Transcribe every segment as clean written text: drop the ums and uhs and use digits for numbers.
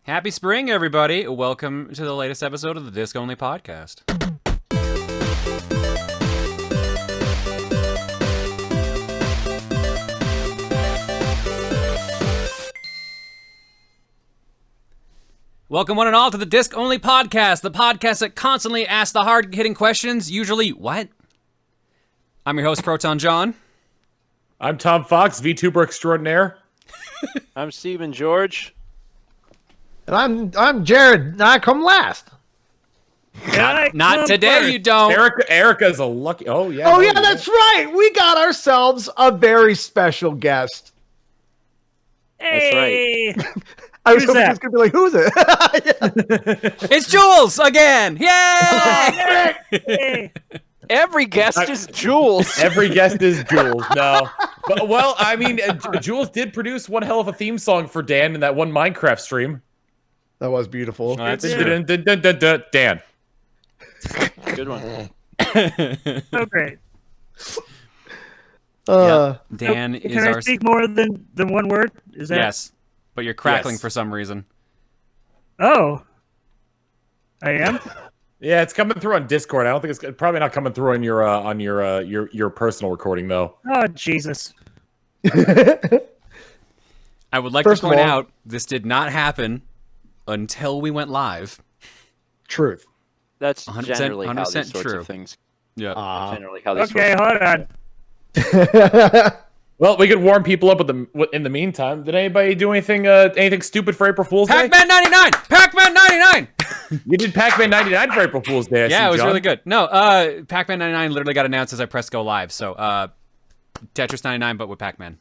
Happy spring, everybody. Welcome to the latest episode of the Disc Only Podcast. Welcome one and all to the Disc Only Podcast, the podcast that constantly asks the hard-hitting questions, usually, what? I'm your host, Proton John. I'm Tom Fox, VTuber extraordinaire. I'm Steven George. And I'm Jared. I come last. Not today, first. You don't. Erica's a lucky... Oh, yeah. Oh, yeah, that's right. We got ourselves a very special guest. Hey. That's right. I was hoping he was going to be like, who's it? It's Jules again. Yay! Hey. Every guest is Jules. Every guest is Jules. No. But, well, I mean, Jules did produce one hell of a theme song for Dan in that one Minecraft stream. That was beautiful. Dan. Good one. Oh, great. Dan is Can I our... speak more than one word? Is that... Yes, but you're crackling for some reason. Oh. I am? Yeah, it's coming through on Discord. I don't think it's probably not coming through on your personal recording though. Oh, Jesus. I would like to point out this did not happen until we went live. Truth. That's generally how these sorts true. of things. Yeah. Generally how these Okay, hold on. Well, we could warm people up in the meantime. Did anybody do anything stupid for April Fool's Day? Pac-Man 99! Pac-Man 99! You did Pac-Man 99 for April Fool's Day. Yeah, it was really good. No, Pac-Man 99 literally got announced as I pressed go live. So, Tetris 99, but with Pac-Man.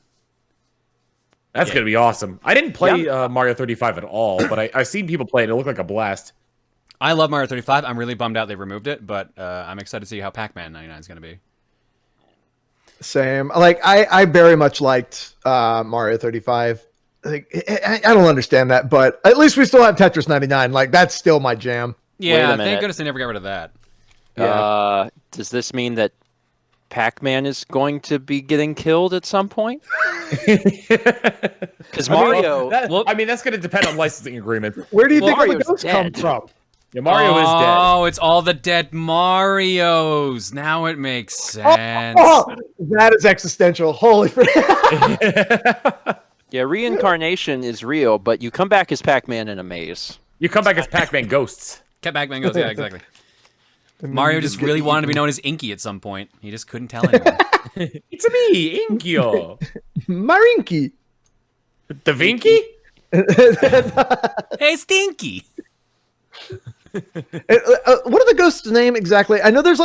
That's going to be awesome. I didn't play Mario 35 at all, but I've seen people play it. It looked like a blast. I love Mario 35. I'm really bummed out they removed it, but I'm excited to see how Pac-Man 99 is going to be. Same. Like, I very much liked Mario 35. Like, I don't understand that, but at least we still have Tetris 99. Like, that's still my jam. Yeah, thank goodness they never got rid of that. Yeah. Does this mean that Pac-Man is going to be getting killed at some point? Because Mario... I mean, that's going to depend on licensing agreements. Where do you think all the Mario's ghosts come from? Yeah, Mario is dead. Oh, it's all the dead Marios. Now it makes sense. Oh, that is existential. Holy Yeah, reincarnation is real, but you come back as Pac-Man in a maze. You come back as Pac-Man ghosts. Pac-Man goes, yeah, exactly. Mario just really wanted to be known as Inky at some point. He just couldn't tell anyone. It's me, Inkyo. Marinky. Da Vinci? Hey, Stinky. What are the ghosts' name exactly? I know there's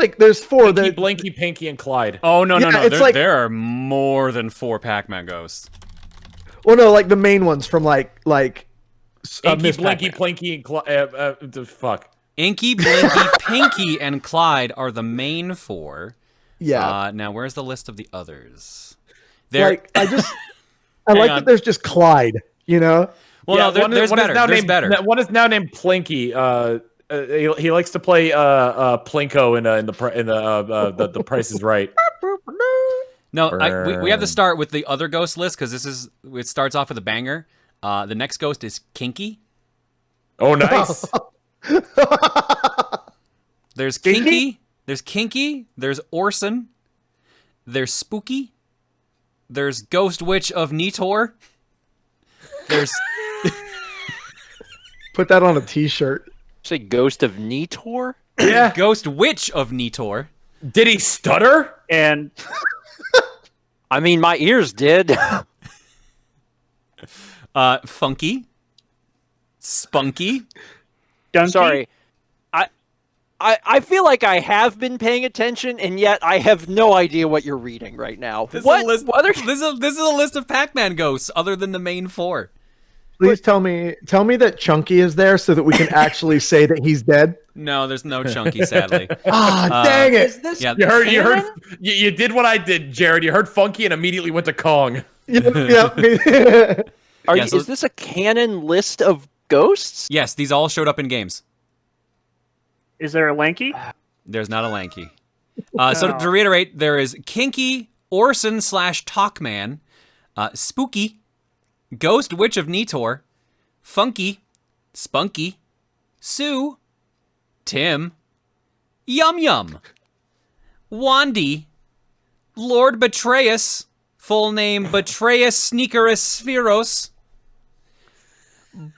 four. Pinky, Blinky, Pinky, and Clyde. Oh, no. There are more than 4 Pac-Man ghosts. Well, no, like the main ones from like Inky, Miss Blinky, Pac-Man. Plinky, and Clyde. Fuck. Inky, Blinky, Pinky, and Clyde are the main 4. Yeah. Now, where's the list of the others? I like that there's just Clyde, you know? Well, Yeah, no, there's better. There's better. One is now named Plinky. He likes to play Plinko in the Price is Right. No, we have to start with the other ghost list because it starts off with a banger. The next ghost is Kinky. Oh, nice. There's Kinky. There's Kinky. There's Orson. There's Spooky. There's Ghost Witch of Nitor. There's Put that on a t-shirt. Say Ghost of Nitor? Yeah. Ghost Witch of Nitor. Did he stutter? And I mean, my ears did. Funky. Spunky. Donkey. Sorry. I feel like I have been paying attention, and yet I have no idea what you're reading right now. This What? Is What are- this is a list of Pac-Man ghosts other than the main 4. Please tell me that Chunky is there so that we can actually say that he's dead. No, there's no Chunky, sadly. Dang it! Is this Yeah. You did what I did, Jared. You heard Funky and immediately went to Kong. Yep. Is this a canon list of ghosts? Yes, these all showed up in games. Is there a lanky? There's not a lanky. So to reiterate, there is Kinky, Orson / Talkman, Spooky, Ghost Witch of Nitor, Funky, Spunky, Sue, Tim, Yum Yum, Wandy, Lord Betrayus, full name Betrayus Sneakerus Spheros,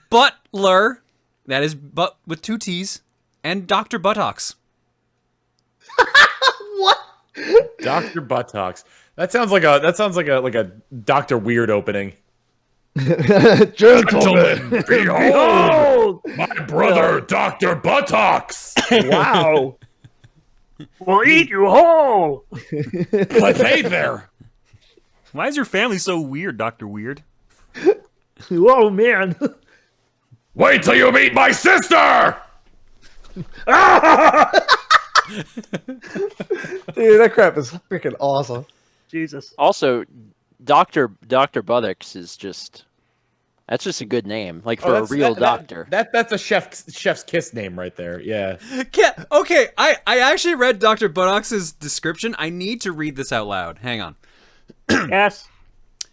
Butler, that is but with 2 T's, and Dr. Buttocks. What? Dr. Buttocks. That sounds like a Dr. Weird opening. Gentlemen, Behold, my brother, Dr. Buttocks. wow. We'll eat you whole. But hey there. Why is your family so weird, Dr. Weird? Whoa, man. Wait till you meet my sister. Dude, that crap is freaking awesome. Jesus. Also, Dr. Buttocks is just... That's just a good name, like for a real doctor. That's a chef's kiss name right there. Yeah. Okay, I actually read Dr. Buttocks' description. I need to read this out loud. Hang on. Yes.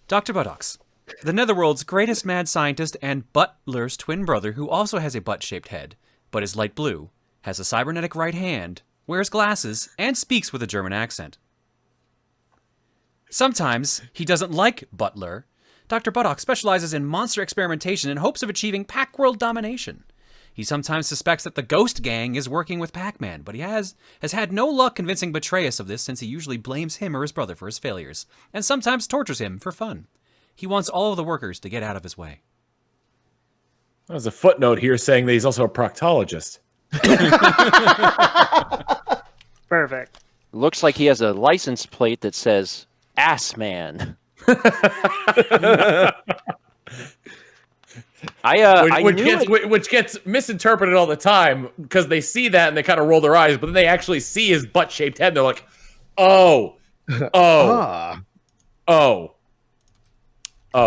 Dr. Buttocks, the Netherworld's greatest mad scientist and Butler's twin brother who also has a butt-shaped head, but is light blue, has a cybernetic right hand, wears glasses, and speaks with a German accent. Sometimes he doesn't like Butler. Dr. Buttocks specializes in monster experimentation in hopes of achieving Pac-World domination. He sometimes suspects that the Ghost Gang is working with Pac-Man, but he has had no luck convincing Betrayus of this since he usually blames him or his brother for his failures, and sometimes tortures him for fun. He wants all of the workers to get out of his way. There's a footnote here saying that he's also a proctologist. Perfect. Looks like he has a license plate that says Ass Man. Which gets misinterpreted all the time because they see that and they kind of roll their eyes, but then they actually see his butt-shaped head and they're like, oh.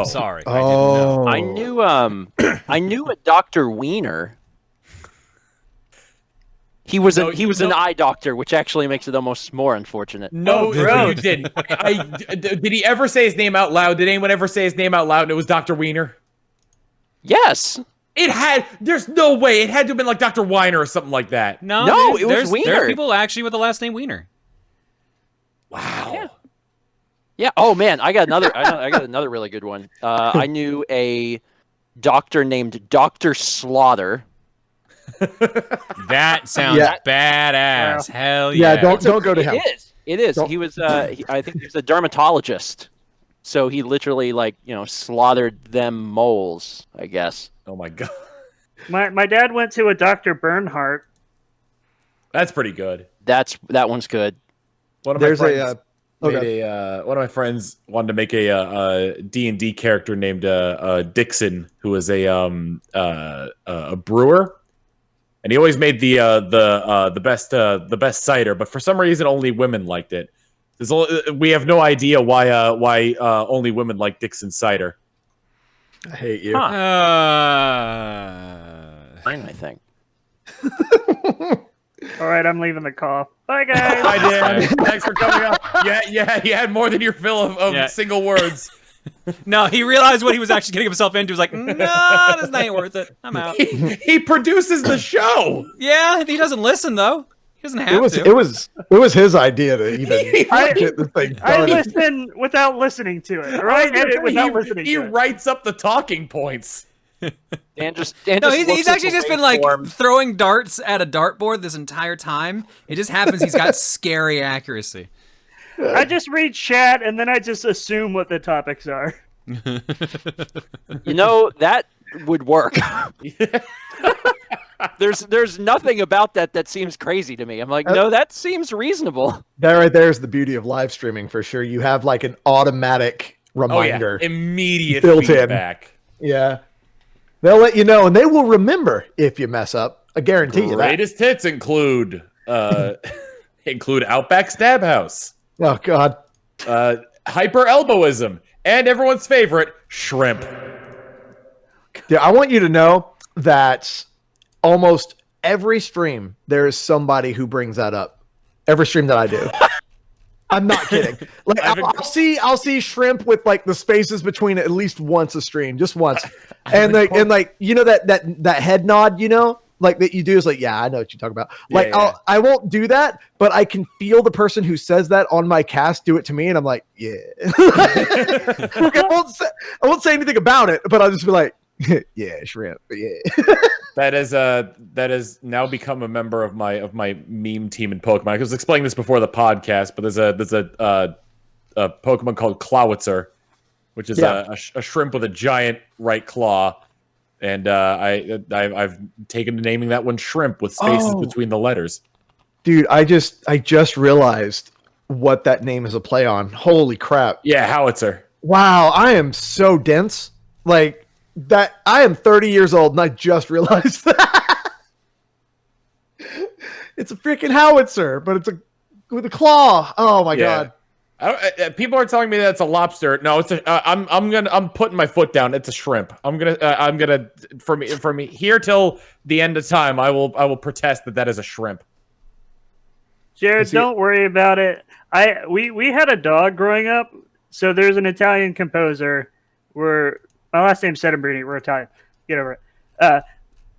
Sorry, Oh. I didn't know. I knew a Dr. Wiener. He was an eye doctor, which actually makes it almost more unfortunate. No, you didn't. Did he ever say his name out loud? Did anyone ever say his name out loud and it was Dr. Wiener? Yes. There's no way. It had to have been like Dr. Weiner or something like that. No, it was Wiener. There are people actually with the last name Wiener. Wow. Yeah. Oh man, I got another really good one. I knew a doctor named Dr. Slaughter. That sounds badass. Hell Yeah, yeah. don't go to him. It is. Don't- He was. I think he was a dermatologist. So he literally slaughtered them moles, I guess. Oh my god. My dad went to a Dr. Bernhardt. That's pretty good. That one's good. One of my There's friends a one of my friends wanted to make a D&D character named Dixon, who was a brewer. And he always made the best cider, but for some reason only women liked it. We have no idea why only women like Dixon cider. I hate you. Fine, I think. All right, I'm leaving the call. Bye, guys. Hi, Dan. Thanks for coming up. Yeah, you had more than your fill of single words. No, he realized what he was actually getting himself into. He was like, no, this ain't worth it. I'm out. He produces the show. Yeah, he doesn't listen, though. He doesn't have to. It was his idea to even get this thing I started. listen without listening to it. Or I edit without listening He to it. writes up the talking points. Dan No, he's actually just been like throwing darts at a dartboard this entire time. It just happens he's got scary accuracy. I just read chat and then I just assume what the topics are. That would work. There's nothing about that seems crazy to me. I'm like, no, that seems reasonable. That right there is the beauty of live streaming for sure. You have like an automatic reminder. Immediate built feedback. Yeah. They'll let you know and they will remember if you mess up. I guarantee you that. Greatest hits include Outback Stabhouse, Oh God. Hyper Elbowism, and everyone's favorite, shrimp. Yeah, I want you to know that almost every stream there is somebody who brings that up. Every stream that I do. I'm not kidding. Like I'll see shrimp with like the spaces between at least once a stream, just once, and like you know that head nod, you know, like that you do is like, yeah, I know what you're talking about. Like I won't do that, but I can feel the person who says that on my cast do it to me, and I'm like, yeah. Like, I won't say anything about it, but I'll just be like, yeah, shrimp, yeah. That has now become a member of my meme team in Pokemon. I was explaining this before the podcast, but there's a Pokemon called Clawitzer, which is a shrimp with a giant right claw, and I've taken to naming that one Shrimp with spaces between the letters. Dude, I just realized what that name is a play on. Holy crap! Yeah, Howitzer. Wow, I am so dense. Like. That I am 30 years old and I just realized that. It's a freaking howitzer, but it's with a claw. Oh my god! People are telling me that it's a lobster. No, it's I'm putting my foot down. It's a shrimp. I'm gonna from here till the end of time. I will protest that is a shrimp. Jared, don't worry about it. We had a dog growing up, so there's an Italian composer where. My last name's Sedembrini. We're Italian. Get over it.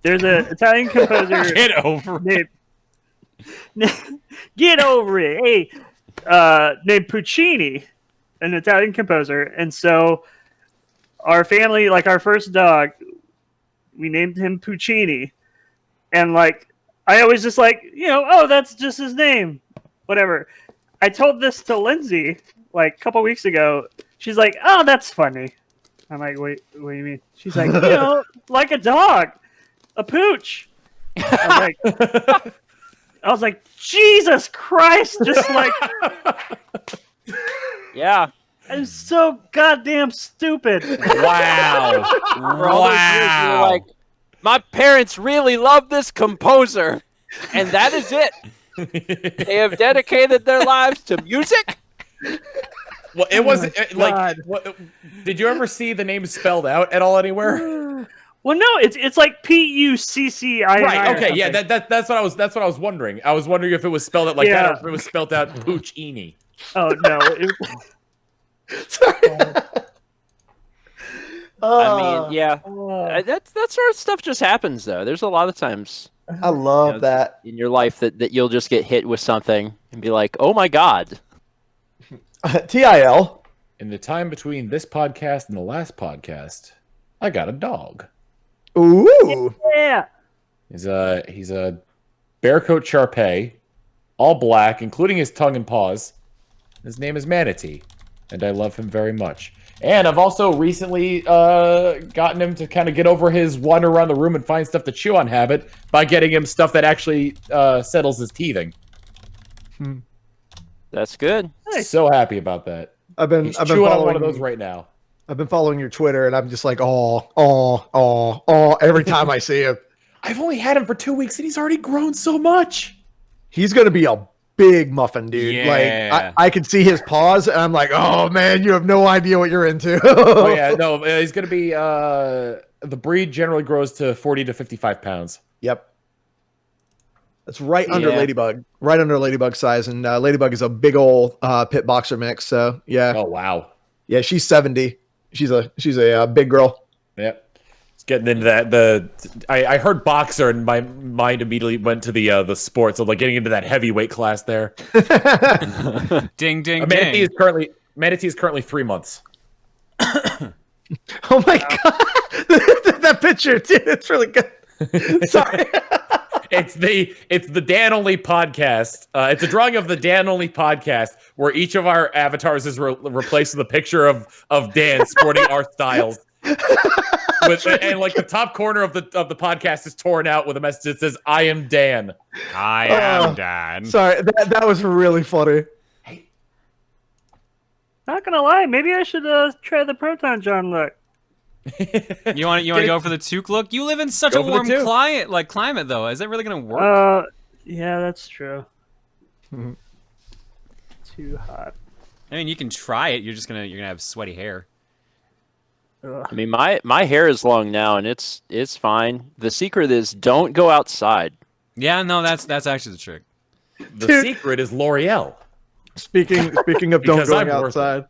There's an Italian composer. Get over it. Get over it. Hey, named Puccini, an Italian composer. And so our family, like our first dog, we named him Puccini. And like, I always just like, that's just his name. Whatever. I told this to Lindsay like a couple weeks ago. She's like, oh, that's funny. I'm like, what do you mean? She's like, like a dog, a pooch. I was like, Jesus Christ, just like, yeah, I'm so goddamn stupid. Wow, wow. Like, my parents really love this composer, and that is it. They have dedicated their lives to music. Well, it was like. Did you ever see the name spelled out at all anywhere? Well, no, it's like Puccii. Right. Okay. Yeah. That's what I was wondering. I was wondering if it was spelled out like that, or if it was spelled out Puccini. Oh no. Sorry. I mean, yeah. That sort of stuff just happens, though. There's a lot of times. I love that in your life that you'll just get hit with something and be like, "Oh my god." TIL. In the time between this podcast and the last podcast, I got a dog. Ooh. Yeah. He's a bear coat Shar-Pei, all black, including his tongue and paws. His name is Manatee, and I love him very much. And I've also recently gotten him to kind of get over his wander around the room and find stuff to chew on habit by getting him stuff that actually settles his teething. That's good. So happy about that. I've been chewing on one of those right now. I've been following your Twitter, and I'm just like, oh, every time I see him. I've only had him for 2 weeks, and he's already grown so much. He's going to be a big muffin, dude. Yeah. Like, I can see his paws, and I'm like, oh, man, you have no idea what you're into. Oh, yeah. No, he's going to be... the breed generally grows to 40 to 55 pounds. Yep. That's right under Ladybug. Right under Ladybug size, and Ladybug is a big old pit boxer mix, so, yeah. Oh, wow. Yeah, she's 70. She's a big girl. Yep. It's getting into that. I heard boxer and my mind immediately went to the sports. So like getting into that heavyweight class there. Ding ding Manatee ding. Manatee is currently 3 months. Oh my god. That picture, dude, it's really good. Sorry. It's the Dan Only podcast. It's a drawing of the Dan Only podcast where each of our avatars is replaced with a picture of Dan sporting our styles. And like the top corner of the podcast is torn out with a message that says, "I am Dan." I am Dan. Sorry, that was really funny. Not gonna lie, maybe I should try the Proton John look. You want to go for the Toque look? You live in such a warm climate though. Is that really gonna work? Yeah, that's true. Too hot. I mean, you can try it. You're gonna have sweaty hair. I mean, my hair is long now, and it's fine. The secret is don't go outside. Yeah, no, that's actually the trick. The secret is L'Oreal. Speaking of don't Because going I'm worth it. outside.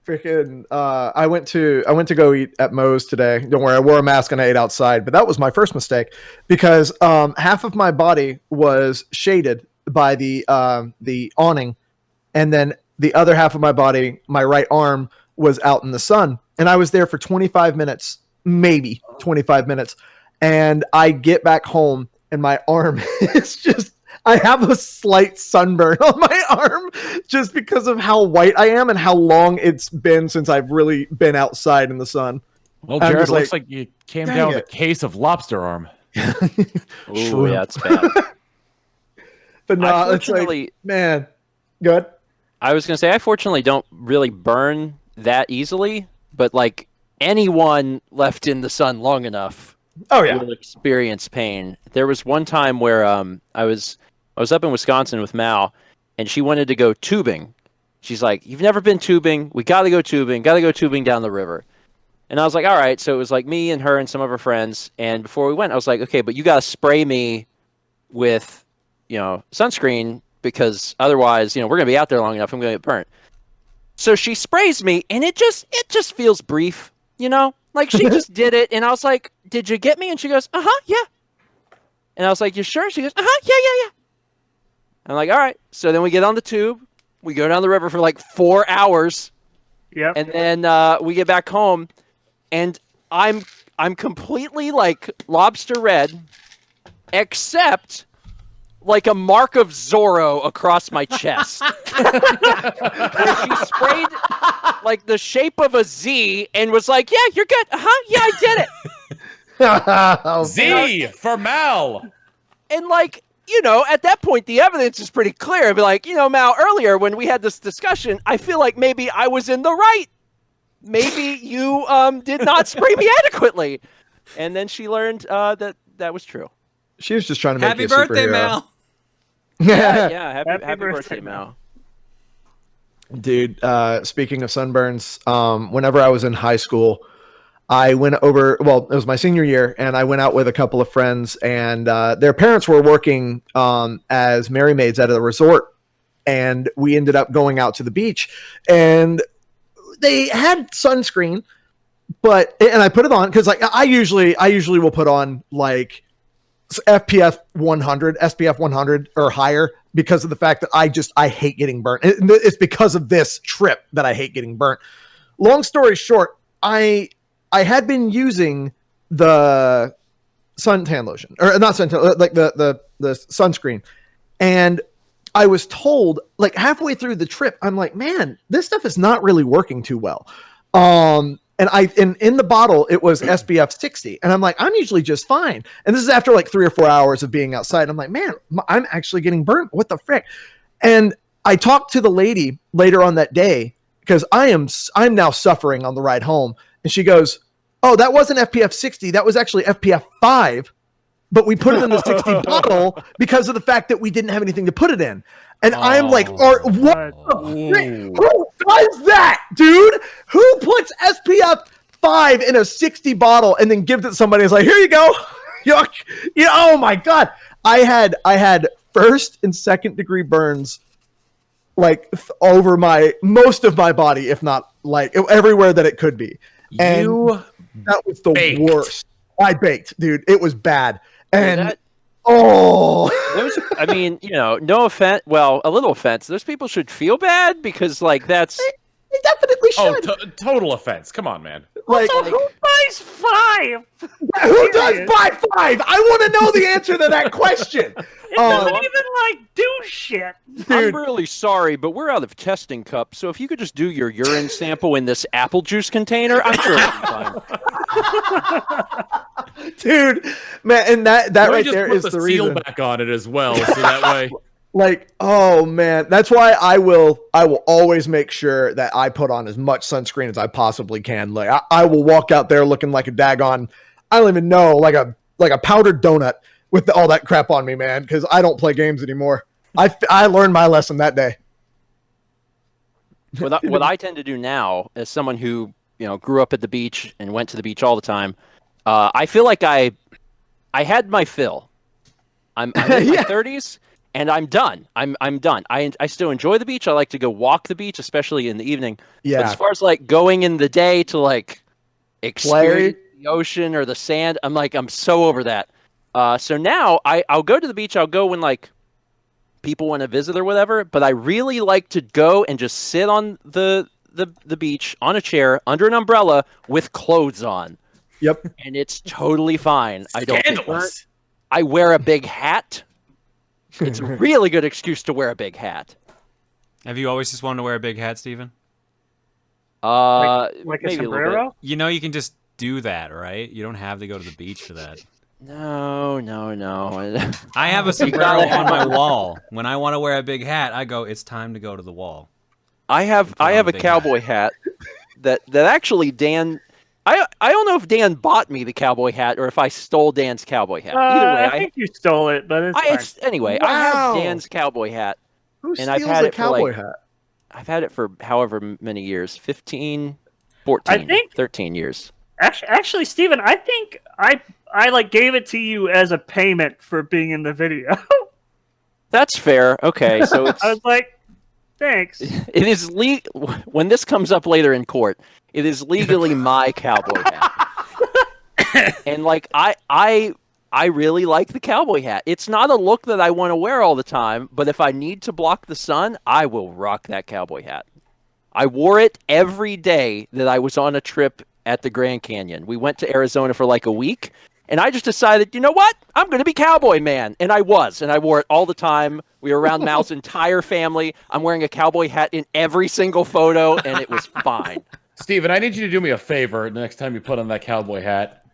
Freaking I went to go eat at Moe's today. Don't worry, I wore a mask and I ate outside, but that was my first mistake because half of my body was shaded by the awning, and then the other half of my body, my right arm, was out in the sun. And I was there for 25 minutes, maybe 25 minutes. And I get back home and my arm is just, I have a slight sunburn on my arm just because of how white I am and how long it's been since I've really been outside in the sun. Well, I'm Jared, just looks like you came dang down with it. a case of lobster arm. Ooh, yeah, it's bad. But no, it's like, Unfortunately, man, good. I was gonna say I fortunately don't really burn that easily, but like anyone left in the sun long enough Oh yeah. will experience pain. There was one time where I was up in Wisconsin with Mal, and she wanted to go tubing. She's like, "You've never been tubing? We gotta go tubing. Gotta go tubing down the river." And I was like, "All right." So it was like me and her and some of her friends. And before we went, I was like, "Okay, but you gotta spray me with, sunscreen." Because otherwise, we're gonna be out there long enough. I'm gonna get burnt. So she sprays me, and it just feels brief, Like she just did it, and I was like, "Did you get me?" And she goes, yeah." And I was like, "You sure?" She goes, yeah. I'm like, "All right." So then we get on the tube, we go down the river for like 4 hours, Yep. and then we get back home, and I'm completely like lobster red, except like a mark of Zorro across my chest. Where she sprayed like the shape of a Z and was like, "Yeah, you're good. Yeah, I did it." Z for Mal. And like, at that point, the evidence is pretty clear. I'd be like, Mal, earlier when we had this discussion, I feel like maybe I was in the right. Maybe you did not spray me adequately. And then she learned that was true. She was just trying to make Happy you a birthday, superhero. Mal. Yeah, happy Happy birthday, birthday, Mal. Dude, speaking of sunburns, whenever I was in high school, I went over, well, it was my senior year, and I went out with a couple of friends, and their parents were working as Merry Maids at a resort, and we ended up going out to the beach, and they had sunscreen, and I put it on, because like I usually will put on like SPF 100 or higher, because of the fact that I hate getting burnt. It's because of this trip that I hate getting burnt. Long story short, I had been using the suntan lotion, or not suntan, like the sunscreen, and I was told like halfway through the trip, I'm like, man, this stuff is not really working too well. And in the bottle, it was SPF 60. And I'm like, I'm usually just fine. And this is after like 3 or 4 hours of being outside. I'm like, man, I'm actually getting burnt. What the frick? And I talked to the lady later on that day, because I'm now suffering on the ride home. And she goes, "Oh, that wasn't SPF 60. That was actually SPF 5. But we put it in the 60 bottle because of the fact that we didn't have anything to put it in." And I'm like, what the frick? Who does that, dude? Who puts SPF 5 in a 60 bottle and then gives it to somebody? It's like, here you go. Yuck. Yeah, oh my God. I had first and second degree burns like over most of my body, if not like everywhere that it could be. And that was the worst. I baked, dude. It was bad. And I mean, no offense. Well, a little offense. Those people should feel bad because, like, that's. They definitely should. Total offense. Come on, man. Like, So who buys 5? Who does buy 5? I want to know the answer to that question. It doesn't even like do shit. I'm really sorry, but we're out of testing cups. So if you could just do your urine sample in this apple juice container, I'm sure it'll be fine. Dude, man, and that right there is the seal reason. back on it as well, so that way. Like, oh man, that's why I will always make sure that I put on as much sunscreen as I possibly can. Like, I will walk out there looking like a daggone, I don't even know, like a powdered donut with all that crap on me, man, because I don't play games anymore. I learned my lesson that day. What I tend to do now, as someone who grew up at the beach and went to the beach all the time, I feel like I had my fill. I'm in my 30s, and I'm done. I'm done. I still enjoy the beach. I like to go walk the beach, especially in the evening. Yeah. But as far as like going in the day to like experience the ocean or the sand, I'm so over that. So now I'll go to the beach. I'll go when like people want to visit or whatever. But I really like to go and just sit on the beach on a chair under an umbrella with clothes on. Yep. And it's totally fine. I don't get burnt. Scandalous. I wear a big hat. It's a really good excuse to wear a big hat. Have you always just wanted to wear a big hat, Steven? Like a maybe little sombrero? You know you can just do that, right? You don't have to go to the beach for that. bit. No. I have a sombrero on my wall. When I want to wear a big hat, I go, it's time to go to the wall. I have on a a big cowboy hat that actually Dan. I don't know if Dan bought me the cowboy hat or if I stole Dan's cowboy hat. Either way, I think you stole it, but it's fine. anyway. I have Wow. Dan's cowboy hat. Who And I've steals had a it for, cowboy like, hat? I've had it for however many years, 15, 14, I think- 13 years. Actually, Steven, I think I like gave it to you as a payment for being in the video. That's fair. Okay, so it's I was like, thanks. it is when this comes up later in court, it is legally my cowboy hat. And like I really like the cowboy hat. It's not a look that I want to wear all the time, but if I need to block the sun, I will rock that cowboy hat. I wore it every day that I was on a trip at the Grand Canyon. We went to Arizona for like a week, and I just decided, you know what? I'm going to be cowboy man. And I was, and I wore it all the time. We were around Mal's entire family. I'm wearing a cowboy hat in every single photo, and it was fine. Steven, I need you to do me a favor the next time you put on that cowboy hat.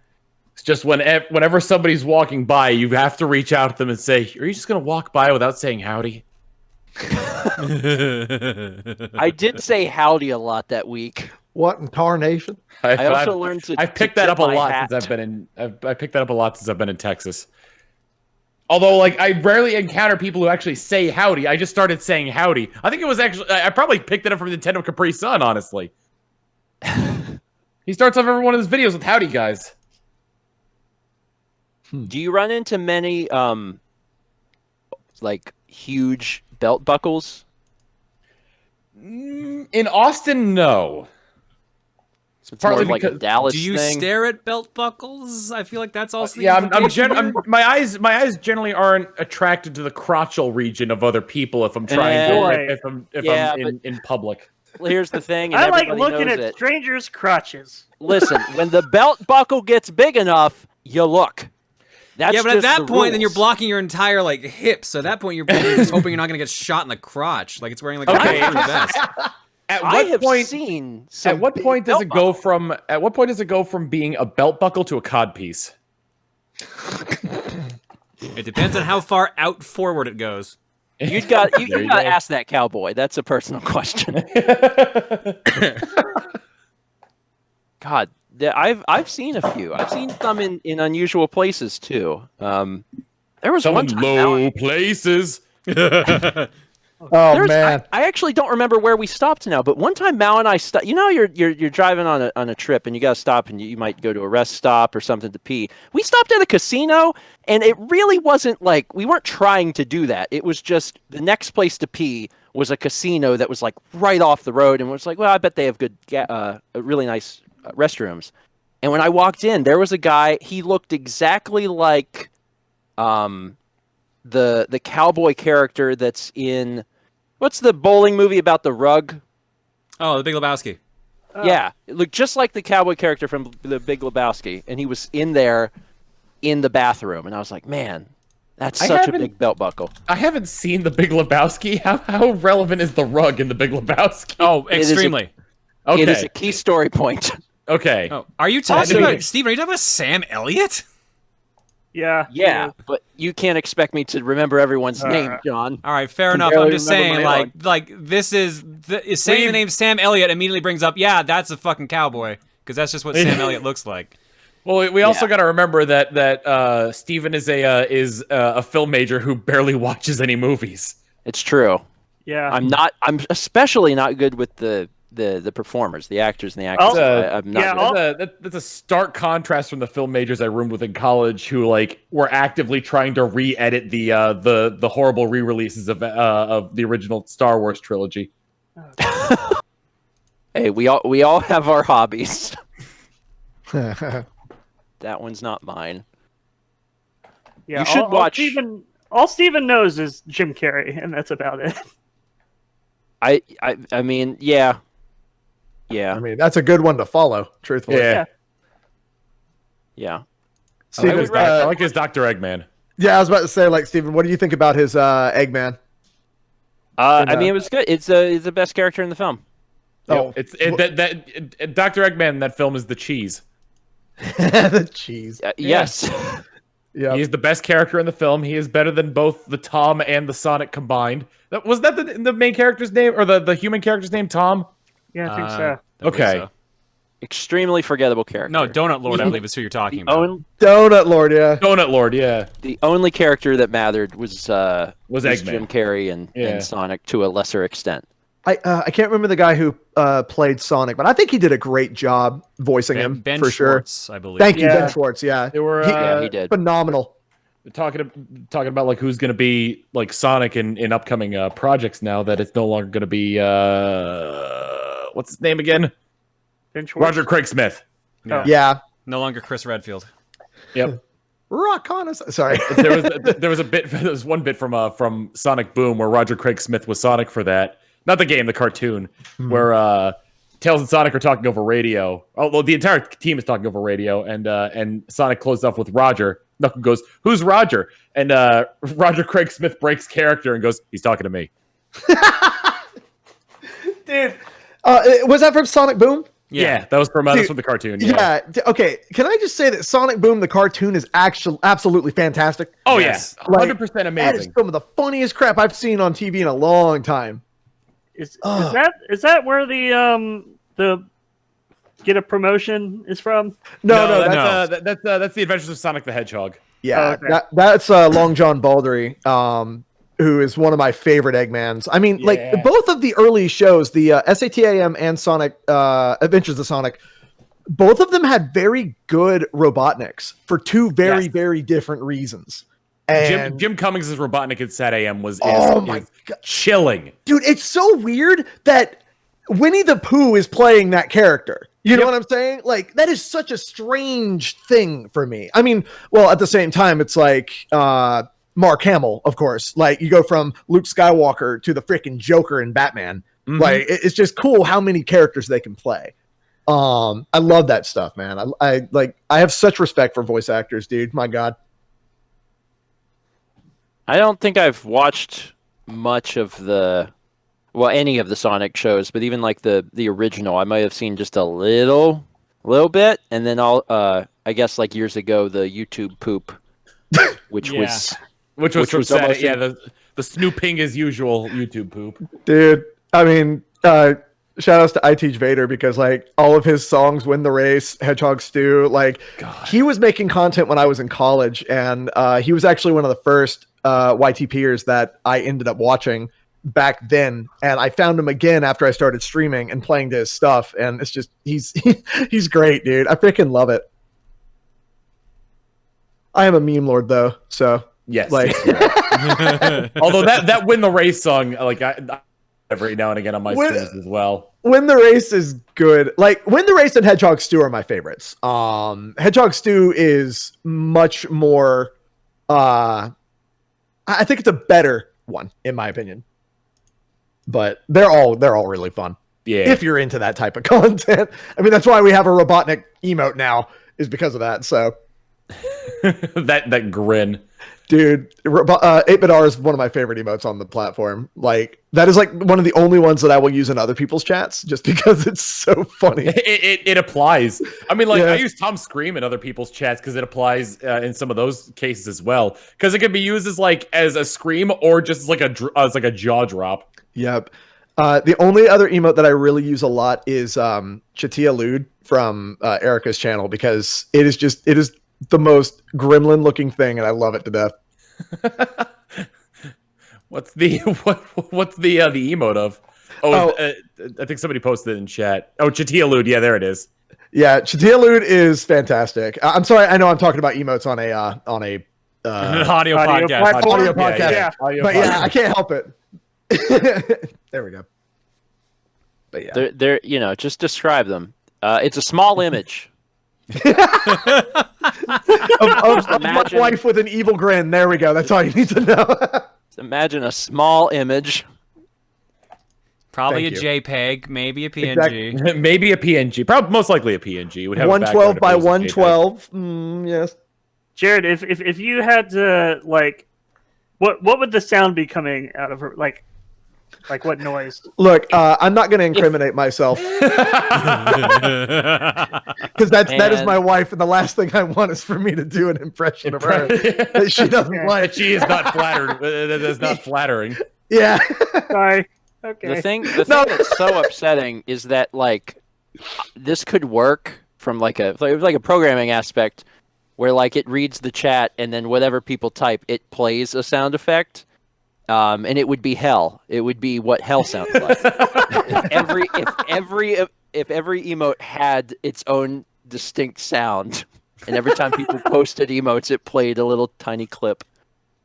It's just whenever somebody's walking by, you have to reach out to them and say, are you just going to walk by without saying howdy? I ddid say howdy a lot that week. What in tarnation? I also learned to. I've picked to that tip up a my lot hat. since I've been in. I picked that up a lot since I've been in Texas. Although, like, I rarely encounter people who actually say howdy. I just started saying howdy. I think it was actually. I probably picked it up from Nintendo Capri Sun, honestly. He starts off every one of his videos with howdy, guys. Do you run into many like huge belt buckles? In Austin, no. It's more Partly of like a because- Dallas Do you thing. stare at belt buckles? I feel like that's also the Yeah, implication. my eyes generally aren't attracted to the crotchal region of other people if I'm trying Boy. to if Yeah, I'm in public. Well, here's the thing, and I like everybody looking knows at it. strangers' crotches. Listen, when the belt buckle gets big enough, you look. That's Yeah, but at just that the point, then you're rules. blocking your entire like hip. So at that point, you're just hoping you're not going to get shot in the crotch, like it's wearing like a Okay. bulletproof vest. At I what have point? seen. Some At what big point does belt it go from? At what point does it go from being a belt buckle to a cod piece? It depends on how far out forward it goes. You got There you you got to go. ask that cowboy. That's a personal question. God, I've seen a few. I've seen some in unusual places too. There was Some one in time. low places. Oh There's- man. I actually don't remember where we stopped now, but one time Mal and I stopped. You know, you're driving on a trip and you got to stop and you might go to a rest stop or something to pee. We stopped at a casino and it really wasn't like we weren't trying to do that. It was just the next place to pee was a casino that was like right off the road and was like, well, I bet they have good, really nice restrooms. And when I walked in, there was a guy. He looked exactly like, the cowboy character that's in. What's the bowling movie about the rug? Oh, The Big Lebowski. Yeah, it looked just like the cowboy character from The Big Lebowski, and he was in there in the bathroom, and I was like, man, that's I such a haven't- big belt buckle. I haven't seen the Big Lebowski. How relevant is the rug in the Big Lebowski? Oh, is a- extremely. It is Okay. a key story point. Okay. Oh, are you talking Also- about Steve? Are you talking about Sam Elliott? Yeah. Yeah, but you can't expect me to remember everyone's name, John. All right, fair Can enough. barely I'm just remember saying, my like this is saying the name Sam Elliott immediately brings up, yeah, that's a fucking cowboy, because that's just what Sam Elliott looks like. Well, we also Yeah. got to remember that Steven is a film major who barely watches any movies. It's true. Yeah. I'm especially not good with the the performers, the actors and the actors. I'm not. Yeah, That's a stark contrast from the film majors I roomed with in college, who like were actively trying to re-edit the horrible re-releases of the original Star Wars trilogy. Hey, we all have our hobbies. That one's not mine. yeah. You should watch. All Steven knows is Jim Carrey, and that's about it. I mean, yeah. I mean, that's a good one to follow, truthfully. Yeah. Yeah. Steven, I like his Dr. Eggman. yeah, I was about to say, like, Steven, what do you think about his Eggman? I mean, it was good. It's the best character in the film. Oh, That Dr. Eggman in that film is the cheese. the cheese. Yes. Yeah. He is the best character in the film. He is better than both the Tom and the Sonic combined. Was that the main character's name, or the human character's name, Tom? Yeah, I think so. I believe Okay. so. Extremely forgettable character. No, Donut Lord, I believe is who you're talking about. Donut Lord, yeah. Donut Lord, yeah. The only character that mattered was Eggman. Jim Carrey and Sonic to a lesser extent. I can't remember the guy who played Sonic, but I think he did a great job voicing him Ben for Schwartz, I believe. sure. Thank you, Yeah. Ben Schwartz. Yeah, They were He did. phenomenal. talking about like who's going to be like Sonic in upcoming projects now that it's no longer going to be what's his name again? Ben Schwartz? Roger Craig Smith. Yeah, No longer Chris Redfield. Yep. rock on us. Sorry. there was one bit from Sonic Boom where Roger Craig Smith was Sonic for that. Not the game, the cartoon, where Tails and Sonic are talking over radio. Although the entire team is talking over radio, and Sonic closed off with Roger. Knuckle goes, "Who's Roger?" And Roger Craig Smith breaks character and goes, "He's talking to me." Dude, was that from Sonic Boom? Yeah, that was from the cartoon. Yeah. Okay. Can I just say that Sonic Boom, the cartoon, is actually absolutely fantastic? Oh Yes. yes, 100% That is amazing. some of the funniest crap I've seen on TV in a long time. Is that where the get a promotion is from? No, That's the Adventures of Sonic the Hedgehog. Yeah, Oh, okay. that's Long John Baldry, who is one of my favorite Eggmans. I mean, like both of the early shows, the SATAM and Sonic Adventures of Sonic, both of them had very good Robotniks for two very different reasons. And Jim Cummings' Robotnik at Sat AM was my God. chilling. Dude, it's so weird that Winnie the Pooh is playing that character. You know what I'm saying? Like, that is such a strange thing for me. I mean, well, at the same time, it's like Mark Hamill, of course. Like, you go from Luke Skywalker to the freaking Joker in Batman. Mhm. Like, it's just cool how many characters they can play. I love that stuff, man. I have such respect for voice actors, dude. My God. I don't think I've watched much of any of the Sonic shows, but even like the original, I might have seen just a little bit, and then I guess like years ago the YouTube poop, which was almost almost the snooping as usual YouTube poop. Dude, I mean, shout outs to I Teach Vader, because like all of his songs, Win the Race, Hedgehog Stew, like he was making content when I was in college, and he was actually one of the first YTPers that I ended up watching back then, and I found him again after I started streaming and playing to his stuff, and it's just he's great, dude. I freaking love it. I am a meme lord though, so Yes. like Although that Win the Race song, like I every now and again on my streams as well. Win the Race is good. Like, Win the Race and Hedgehog Stew are my favorites. Hedgehog Stew is much more I think it's a better one in my opinion. But they're all really fun. Yeah. If you're into that type of content. I mean, that's why we have a Robotnik emote now, is because of that. So that grin. dude, 8BitR is one of my favorite emotes on the platform. Like, that is like one of the only ones that I will use in other people's chats just because it's so funny. It applies. I mean, like Yeah. I use Tom Scream in other people's chats because it applies in some of those cases as well. Because it can be used as a scream or just as like a jaw drop. Yep. The only other emote that I really use a lot is Chatia Lude from Erica's channel, because it is the most gremlin looking thing, and I love it to death. What's the emote of? I think somebody posted it in chat. Oh, Chatialude. Yeah, there it is. Yeah, Chatialude is fantastic. I'm sorry, I know I'm talking about emotes on a audio audio podcast. platform. audio podcast, Yeah. but yeah, I can't help it. There we go. But yeah, They're just describe them. It's a small image. of my Imagine- wife with an evil grin. There we go. That's all you need to know. Imagine a small image. Probably Thank a JPEG, maybe a PNG. Maybe a PNG. Probably most likely a PNG. Would have 112 by 112. 112. Yes. Jared, if you had to like, what would the sound be coming out of her? Like what noise? Look, I'm not going to incriminate myself because that is my wife, and the last thing I want is for me to do an impression of her that she doesn't like. She is not flattered. That is not flattering. Yeah. Sorry. Okay. The thing that's so upsetting is that like this could work from like a programming aspect where like it reads the chat and then whatever people type it plays a sound effect, and it would be hell. It would be what hell sounds like. if every emote had its own distinct sound, and every time people posted emotes, it played a little tiny clip.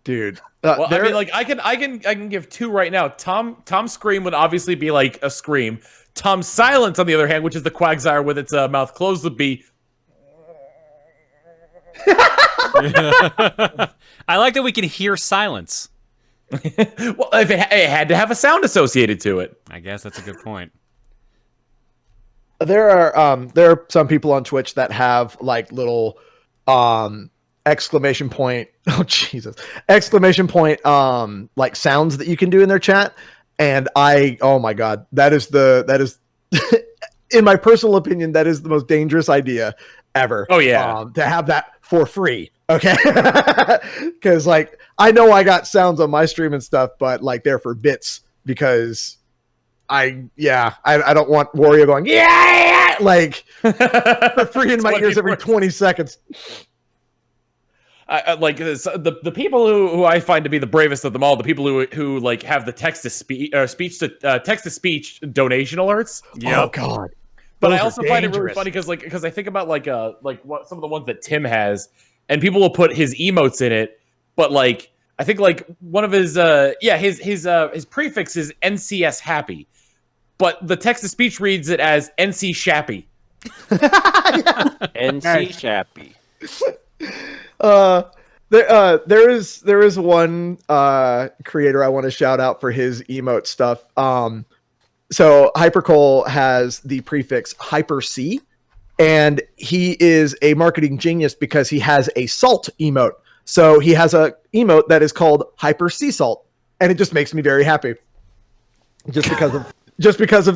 Dude. Well, I mean, like I can give two right now. Tom's scream would obviously be like a scream. Tom's silence, on the other hand, which is the Quagsire with its mouth closed, would be. I like that we can hear silence. Well, if it had to have a sound associated to it. I guess that's a good point. There are some people on Twitch that have like little exclamation point, oh Jesus, exclamation point like sounds that you can do in their chat, and oh my god, that is in my personal opinion, that is the most dangerous idea ever. Oh yeah. To have that for free. Okay. Because like I know I got sounds on my stream and stuff, but like they're for bits because I don't want Wario going like for free in my ears every 20 seconds. Like the people who I find to be the bravest of them all, the people who like have the text to speech donation alerts. Yep. Oh god. But Those I are also find it really dangerous. funny because I think about like what some of the ones that Tim has, and people will put his emotes in it, but like I think like one of his prefix is NCS happy, but the text to speech reads it as NC Shappy. NC Shappy. There is one creator I want to shout out for his emote stuff. So Hypercole has the prefix Hyper C, and he is a marketing genius because he has a salt emote. So he has a emote that is called Hyper Sea Salt, and it just makes me very happy. Just because of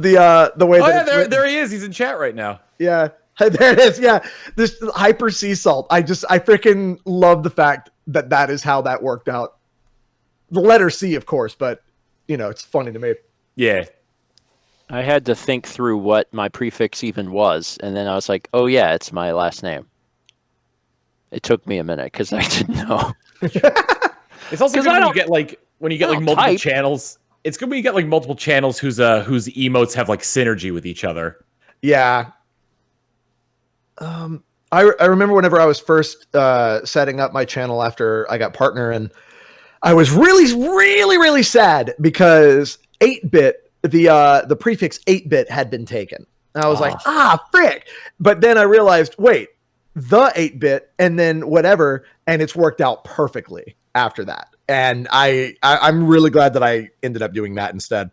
the way Oh that yeah, there he is. He's in chat right now. yeah. There it is. Yeah. This Hyper Sea Salt. I freaking love the fact that is how that worked out. The letter C, of course, but it's funny to me. Yeah. I had to think through what my prefix even was, and then I was like, "Oh yeah, it's my last name." It took me a minute because I didn't know. It's also good when you get like multiple type. channels. It's good when you get like multiple channels whose emotes have like synergy with each other. Yeah. I remember whenever I was first setting up my channel after I got partner, and I was really, really, really sad because 8-bit, the prefix 8-bit had been taken. And I was like, frick. But then I realized, wait, the 8-bit and then whatever, and it's worked out perfectly after that. And I'm really glad that I ended up doing that instead.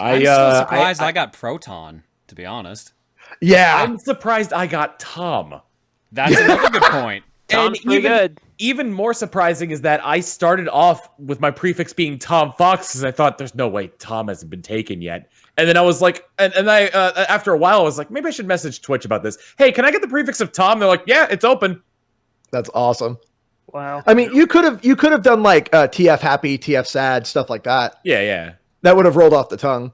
I'm so surprised I got Proton, to be honest. Yeah. I'm surprised I got Tom. That's another good point. Tom's pretty good. Even more surprising is that I started off with my prefix being Tom Fox because I thought there's no way Tom hasn't been taken yet. And then I was like, and I after a while I was like, maybe I should message Twitch about this. Hey, can I get the prefix of Tom? They're like, yeah, it's open. That's awesome. Wow. I mean, you could have done like TF happy, TF sad, stuff like that. Yeah. That would have rolled off the tongue.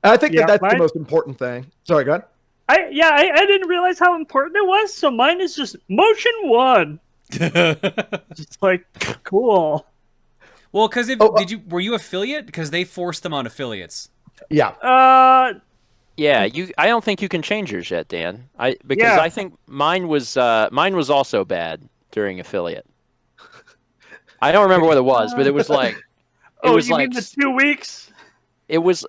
And I think that's the mine- most important thing. Sorry, go ahead. I didn't realize how important it was, so mine is just motion 1. It's like cool. Well, because were you affiliate? Because they forced them on affiliates. Yeah. Yeah, I don't think you can change yours yet, Dan. Because Yeah. I think mine was also bad during affiliate. I don't remember what it was, but it was like You mean the 2 weeks? it was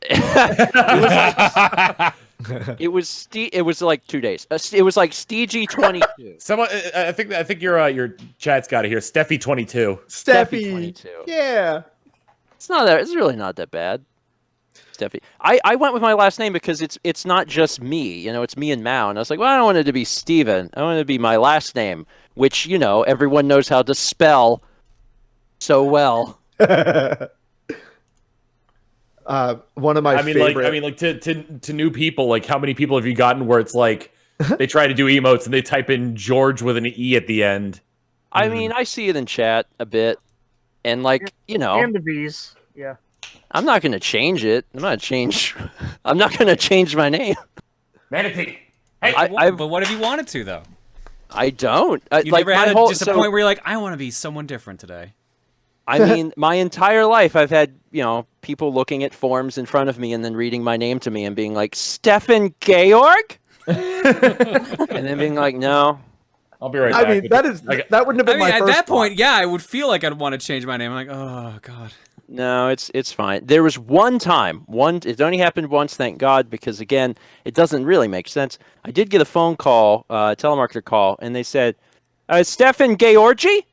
it was like 2 days. It was like Steegee 22. Someone, I think your chat's got it here. Steffi 22. Steffi. 22. Yeah. It's really not that bad. Steffi. I went with my last name because it's not just me, it's me and Mao. And I was like, well, I don't want it to be Steven. I want it to be my last name, which, everyone knows how to spell so well. One of my favorite... to new people, like how many people have you gotten where it's like they try to do emotes and they type in George with an E at the end? I mean, I see it in chat a bit. And like, And the V's. Yeah. I'm not going to change it. I'm not going to change my name. Manatee. Hey, but what if you wanted to, though? I don't. You never had just a point where you're like, I want to be someone different today. I mean, my entire life I've had, people looking at forms in front of me and then reading my name to me and being like, Stefan Georg? And then being like, no. I'll be right back. I mean, that wouldn't have been my first at that thought. point, yeah, I would feel like I'd want to change my name. I'm like, oh, God. No, it's fine. There was one time, it only happened once, thank God, because again, it doesn't really make sense. I did get a phone call, telemarketer call, and they said, Stefan Georgi?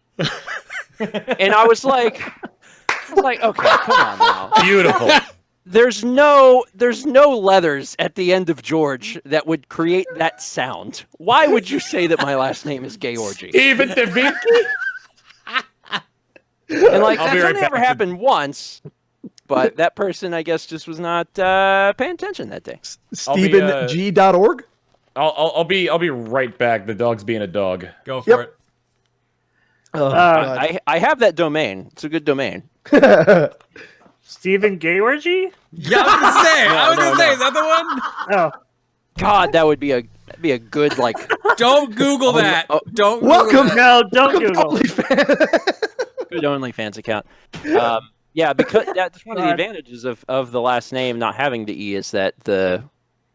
And I was like, okay, come on now. Beautiful. There's no letters at the end of George that would create that sound. Why would you say that my last name is Georgi? Even Da Vinci? And like, I'll that's be right only ever back. happened once, but that person, I guess, just was not paying attention that day. StephenG.org? I'll be right back. The dog's being a dog. Go for it. Oh, God. I have that domain. It's a good domain. Stephen Georgi? Yeah, I was gonna say, is that the one? Oh. God, that would be a good like. Don't Google that. Don't Google Welcome. that. No, don't Welcome Google. to OnlyFans. Good OnlyFans account. Yeah, because that's one of the advantages of the last name not having the E is that the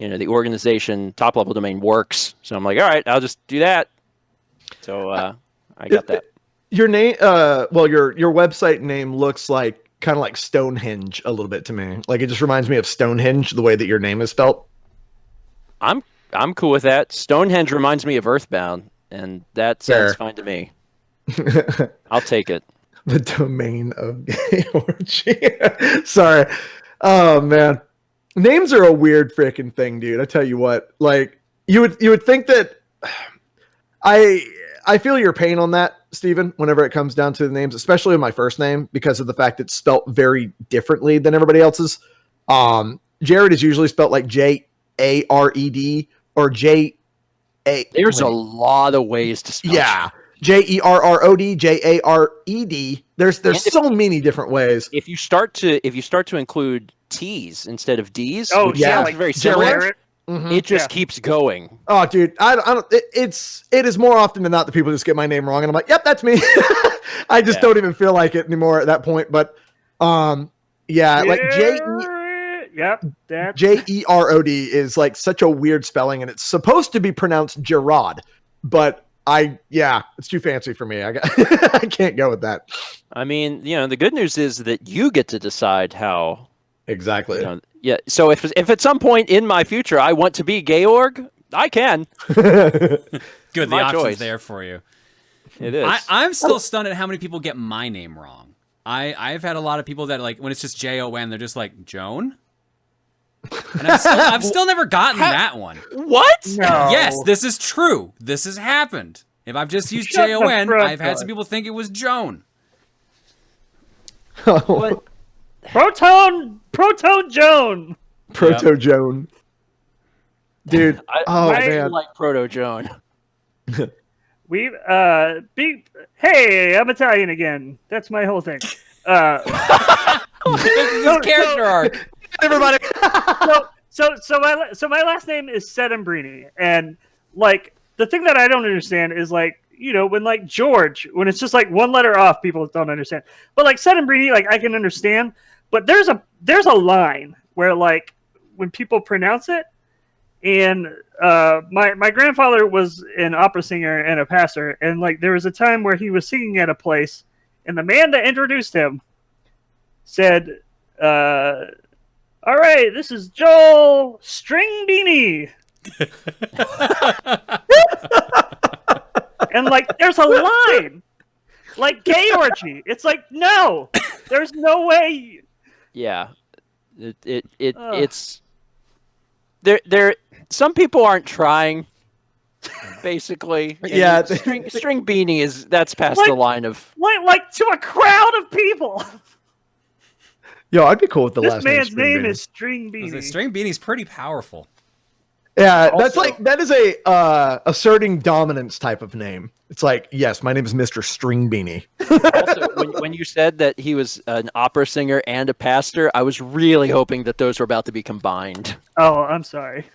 organization top level domain works. So I'm like, all right, I'll just do that. So I got that. Your name, your website name looks like kind of like Stonehenge a little bit to me. Like it just reminds me of Stonehenge, the way that your name is spelt. I'm cool with that. Stonehenge reminds me of Earthbound, and that sounds fine to me. I'll take it. The domain of Georgia. Sorry. Oh man. Names are a weird freaking thing, dude. I tell you what. Like you would think that I feel your pain on that, Steven, whenever it comes down to the names, especially in my first name, because of the fact it's spelt very differently than everybody else's. Jared is usually spelt like Jared or J-A. There's a lot of ways to spell. Yeah. Jerrod, Jared. There's so many different ways. If you start to include T's instead of D's, Oh which yeah, sounds like very similar. Jared. Mhm. It just keeps going. Oh, dude, I don't. It is more often than not that people just get my name wrong, and I'm like, yep, that's me. I just don't even feel like it anymore at that point. But, yeah, like Jerod is like such a weird spelling, and it's supposed to be pronounced Gerard, but it's too fancy for me. I can't go with that. I mean, the good news is that you get to decide how. Exactly. Yeah. So if at some point in my future I want to be Georg, I can. Good, the My option's choice. there for you. It is. I'm still stunned at how many people get my name wrong. I've had a lot of people that, like, when it's just Jon, they're just like, Joan? And I've still never gotten that one. What? No. Yes, this is true. This has happened. If I've just used Shut the Jon, front I've had door. some people think it was Joan. What? Proton Joan. Proto Joan. Dude. I Man. like Proto Joan. We hey, I'm Italian again. That's my whole thing. This is his character arc. Everybody. So my last name is Sedembrini, and like the thing that I don't understand is like, when like George, when it's just like one letter off, people don't understand. But like Sedembrini, like I can understand. But there's a line where like when people pronounce it, and my grandfather was an opera singer and a pastor, and like there was a time where he was singing at a place, and the man that introduced him said, "All right, this is Joel Stringbeanie." And like there's a line like gay orgy. It's like, no, there's no way. Yeah, it's there. Some people aren't trying. Basically, Yeah. string beanie that's past the line of like to a crowd of people. Yo, I'd be cool with the This last man's name. name is String Beanie. String Beanie's pretty powerful. Yeah, Also- that is a asserting dominance type of name. It's like, yes, my name is Mr. String Beanie. Also, when you said that he was an opera singer and a pastor, I was really hoping that those were about to be combined. Oh, I'm sorry.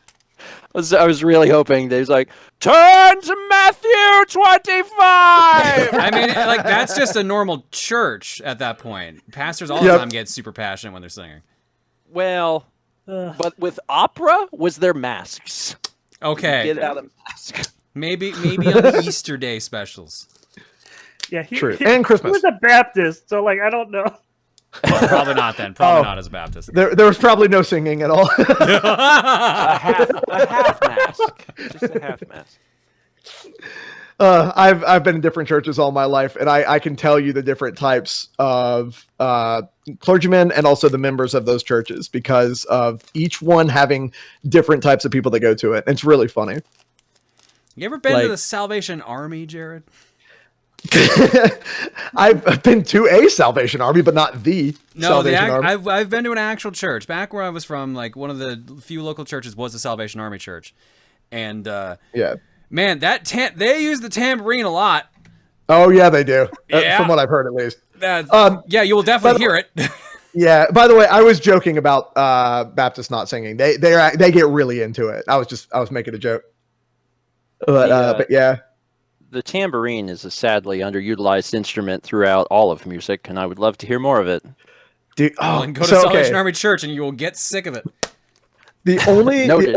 I was really hoping that he was like, turn to Matthew 25! I mean, like that's just a normal church at that point. Pastors all the Yep. time get super passionate when they're singing. Well, but with opera, was there masks? Okay, Get out of mask. maybe on the Easter Day specials. Yeah, True. And Christmas. He was a Baptist, so like I don't know. Well, probably not then. Probably Oh. not as a Baptist. There was probably no singing at all. A half mask. Just a half mask. I've been in different churches all my life, and I can tell you the different types of clergymen and also the members of those churches because of each one having different types of people that go to it. It's really funny. You ever been Like- to the Salvation Army, Jared? I've been to a Salvation Army, but not the No, Salvation Army. I've been to an actual church. Back where I was from, like one of the few local churches was the Salvation Army church, and Yeah. man, they use the tambourine a lot. Oh yeah, they do. Yeah. From what I've heard, at least. Yeah, you will definitely hear it. Yeah. By the way, I was joking about Baptists not singing. They get really into it. I was making a joke. But yeah. The tambourine is a sadly underutilized instrument throughout all of music, and I would love to hear more of it. Dude, Well, and go to Salvation Army Church, and you will get sick of it. The only Noted.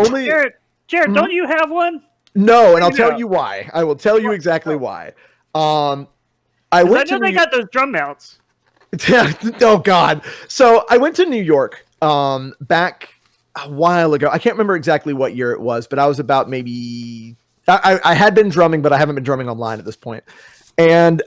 Jared, don't you have one? no, and I'll tell No. you why. I will tell you exactly why. I 'Cause went I know to they got those drum mounts. oh God. So I went to New York back a while ago. I can't remember exactly what year it was, but I was about maybe I had been drumming, but I haven't been drumming online at this point. And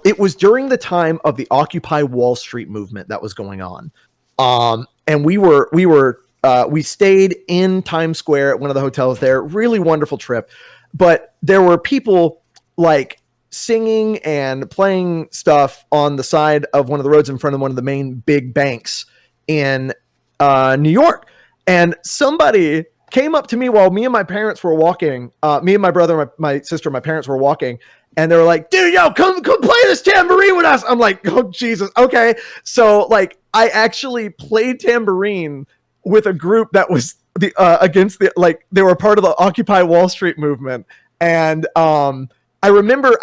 it was during the time of the Occupy Wall Street movement that was going on. And we stayed in Times Square at one of the hotels there. Really wonderful trip. But there were people like singing and playing stuff on the side of one of the roads in front of one of the main big banks in New York. And somebody came up to me while me and my parents were walking. Me and my brother, my sister, my parents were walking. And they were like, dude, yo, come play this tambourine with us. I'm like, oh, Jesus. Okay. So like I actually played tambourine with a group that was against they were part of the Occupy Wall Street movement. And I remember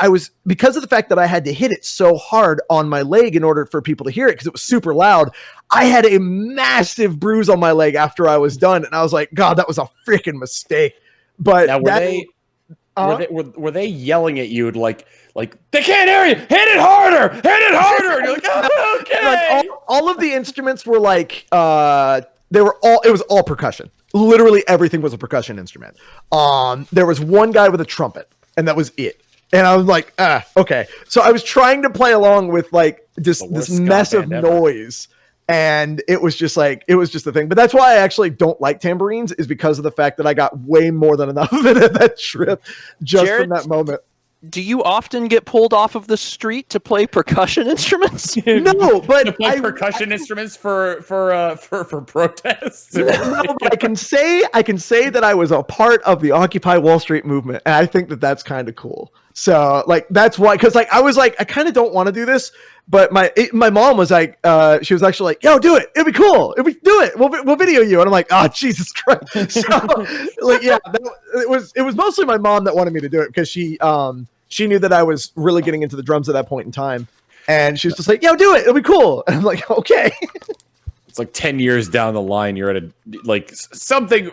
because of the fact that I had to hit it so hard on my leg in order for people to hear it because it was super loud, I had a massive bruise on my leg after I was done. And I was like, God, that was a freaking mistake. But Now, were they yelling at you like they can't hear you? Hit it harder! Hit it harder! And you're like, oh, okay. like all of the instruments were like it was all percussion. Literally everything was a percussion instrument. There was one guy with a trumpet, and that was it. And I was like, okay. So I was trying to play along with like this mess of noise. And it was just a thing. But that's why I actually don't like tambourines, is because of the fact that I got way more than enough of it at that trip just Jared, from that moment. Do you often get pulled off of the street to play percussion instruments? No, but to play percussion instruments for protests. No, but I can say that I was a part of the Occupy Wall Street movement, and I think that that's kind of cool. So like that's why, because like I was like I kind of don't want to do this, but my mom was like she was actually like, yo, do it, it'll be cool, do it, we'll video you, and I'm like, oh Jesus Christ. So like yeah, it was mostly my mom that wanted me to do it because she knew that I was really getting into the drums at that point in time, and she was just like, yo, do it, it'll be cool, and I'm like, okay. It's like 10 years down the line, you're at a like something.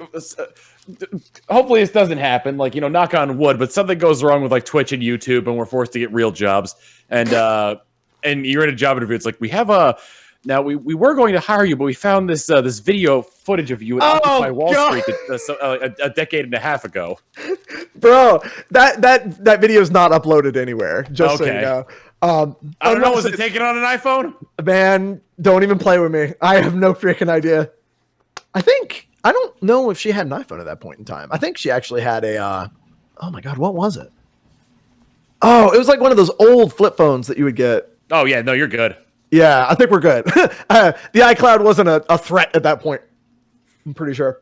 Hopefully, this doesn't happen. Like, you know, knock on wood, but something goes wrong with like Twitch and YouTube, and we're forced to get real jobs. And you're in a job interview. It's like we have a. Now we were going to hire you, but we found this this video footage of you at Occupy Wall Street a decade and a half ago. Bro, that video is not uploaded anywhere. Just so you know. I don't know. Was it taken on an iPhone? Man, don't even play with me. I have no freaking idea. I don't know if she had an iPhone at that point in time. I think she actually had a. Oh my God, what was it? Oh, it was like one of those old flip phones that you would get. Oh yeah, no, you're good. Yeah, I think we're good. The iCloud wasn't a threat at that point. I'm pretty sure.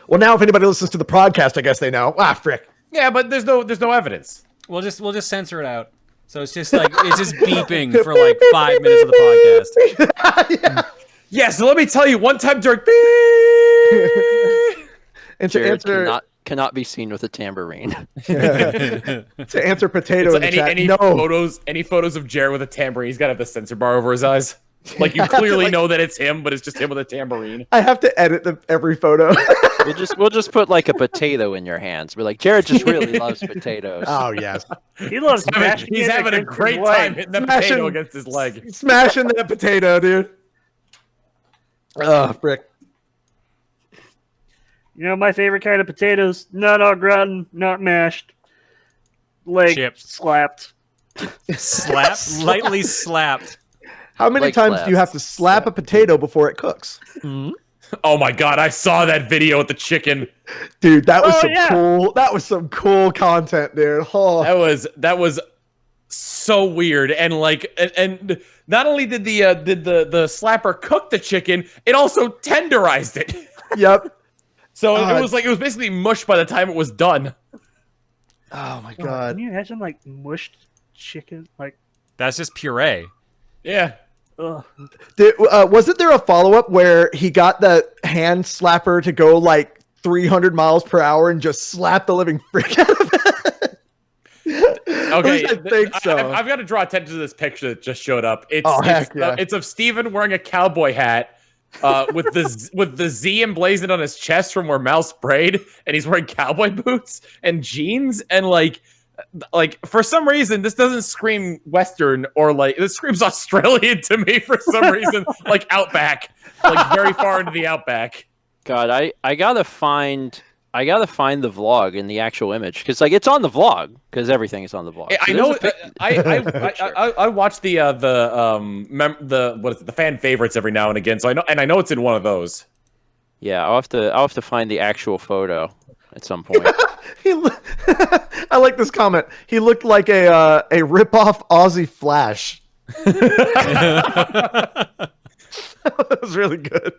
Well, now if anybody listens to the podcast, I guess they know. Ah, frick. Yeah, but there's no evidence. We'll just censor it out. So it's just like it's just beeping for like 5 minutes of the podcast. Yeah. Yeah, so let me tell you, one time during And to Jared answer cannot be seen with a tambourine. to answer potato in the chat, any no. photos of Jared with a tambourine, he's got to have the censor bar over his eyes. Like you clearly know that it's him, but it's just him with a tambourine. I have to edit every photo. We'll just put like a potato in your hands. We're like, Jared just really loves potatoes. Oh yes, He loves He's having a great time hitting that potato against his leg. smashing that potato, dude. Oh, frick. You know, my favorite kind of potatoes, not au gratin, not mashed. Like, Chips. slapped. Slapped, lightly slapped. How many Like times do you have to slap a potato before it cooks? Oh my God, I saw that video with the chicken. Dude, that was Oh, cool. That was some cool content, dude. Oh. That was so weird, and like, and not only did the slapper cook the chicken, it also tenderized it. Yep. So it was basically mush by the time it was done. Oh my Can God. you imagine, like, mushed chicken? Like, That's just puree. Yeah. ugh. Wasn't there a follow-up where he got the hand slapper to go like 300 miles per hour and just slap the living frick out of it? Okay, I think so. I've got to draw attention to this picture that just showed up. It's of Steven wearing a cowboy hat with the Z emblazoned on his chest from where Mal sprayed, and he's wearing cowboy boots and jeans, and like for some reason this doesn't scream Western, or like this screams Australian to me for some reason, like Outback, like very far into the Outback. God, I gotta find the vlog in the actual image, because like it's on the vlog, because everything is on the vlog. So I know. I watch the fan favorites every now and again, so I know it's in one of those. Yeah, I'll have to find the actual photo at some point. I like this comment. He looked like a rip-off Aussie Flash. That was really good.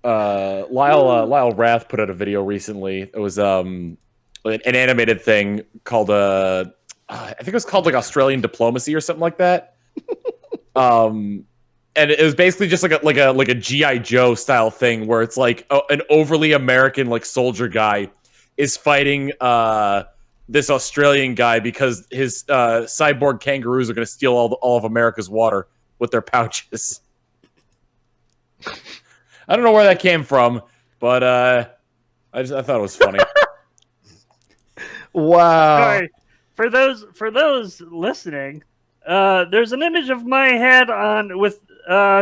Lyle Rath put out a video recently. It was an animated thing called I think it was called like Australian Diplomacy or something like that. And it was basically just like a G.I. Joe style thing where it's like an overly American like soldier guy is fighting this Australian guy because his cyborg kangaroos are going to steal all of America's water with their pouches. I don't know where that came from, but I thought it was funny. Wow. All right. For those listening, there's an image of my head with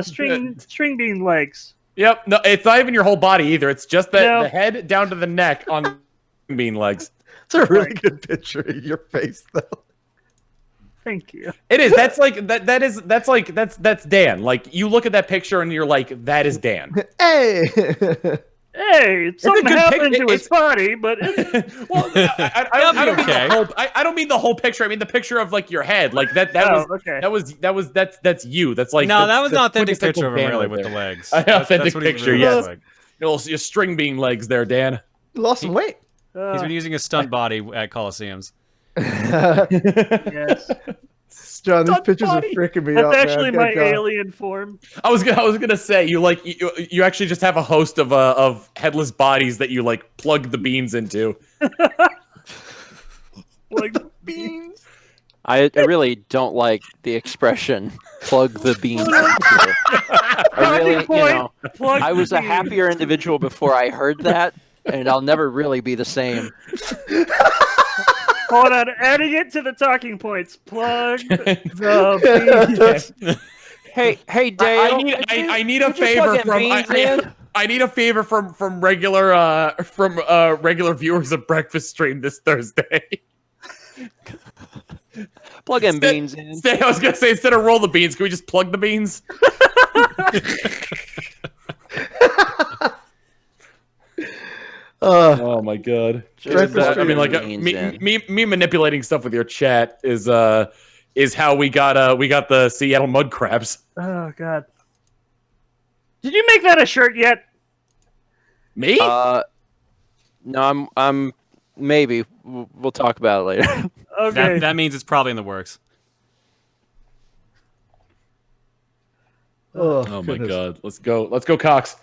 string bean legs. Yep. No, it's not even your whole body either. It's just the head down to the neck on bean legs. It's a really good picture of your face, though. Thank you. It is. That's like that's Dan. Like you look at that picture and you're like, that is Dan. Hey. Hey, something good happened pic- to his body, but it's... Well, I don't mean the whole. I don't mean the whole picture. I mean the picture of like your head. Like that's you. That's like No, that was an authentic quintessential picture of him, Dan really, right with there. the legs. Authentic what he picture, really yes. looks like. Your string bean legs there, Dan. Lost some weight. He's been using a stunt body at Coliseums. Yes. John, these pictures are freaking me That's out. actually man. my Good job. alien form. I was gonna say you actually just have a host of headless bodies that you like plug the beans into. Like beans. I really don't like the expression "plug the beans." I really, I was a happier individual before I heard that, and I'll never really be the same. Hold on, adding it to the talking points. Plug the beans. Hey, Dale. I need a favor from I need a favor from regular viewers of Breakfast Stream this Thursday. Plug in beans in. I was gonna say, instead of roll the beans, can we just plug the beans? Oh my god! I mean, like me manipulating stuff with your chat is how we got the Seattle mud crabs. Oh god! Did you make that a shirt yet? Me? No, I'm maybe. We'll talk about it later. Okay. That means it's probably in the works. Oh my god! Let's go, Cox.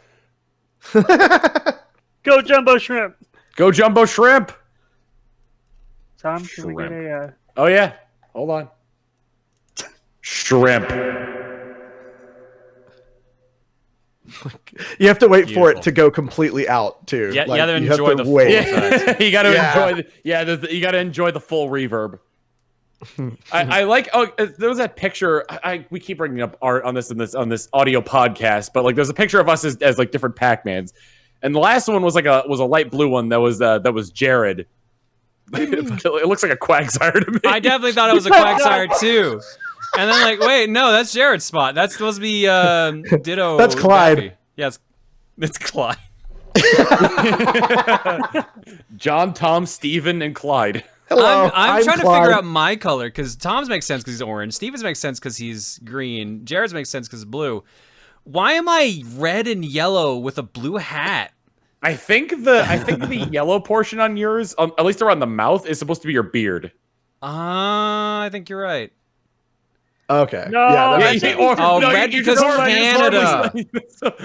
Go Jumbo Shrimp. Go Jumbo Shrimp. Tom, can we get a? Oh yeah. Hold on. Shrimp. You have to wait for it to go completely out too. Yeah, like, you gotta have enjoy to the wait. full effect. You gotta enjoy. You gotta enjoy the full reverb. I like. Oh, there was that picture. We keep bringing up art on this audio podcast, but like, there's a picture of us as like different Pac-Mans, and the last one was a light blue one that was Jared. It looks like a Quagsire to me. I definitely thought it was a Quagsire too. And then like, wait, no, that's Jared's spot. That's supposed to be Ditto. That's Clyde. Dappy. Yeah, it's Clyde. John, Tom, Steven, and Clyde. Hello, I'm trying Clyde. to figure out my color because Tom's makes sense because he's orange. Steven's makes sense because he's green. Jared's makes sense because he's blue. Why am I red and yellow with a blue hat? I think the yellow portion on yours, at least around the mouth, is supposed to be your beard. I think you're right. Okay. No, red because Canada.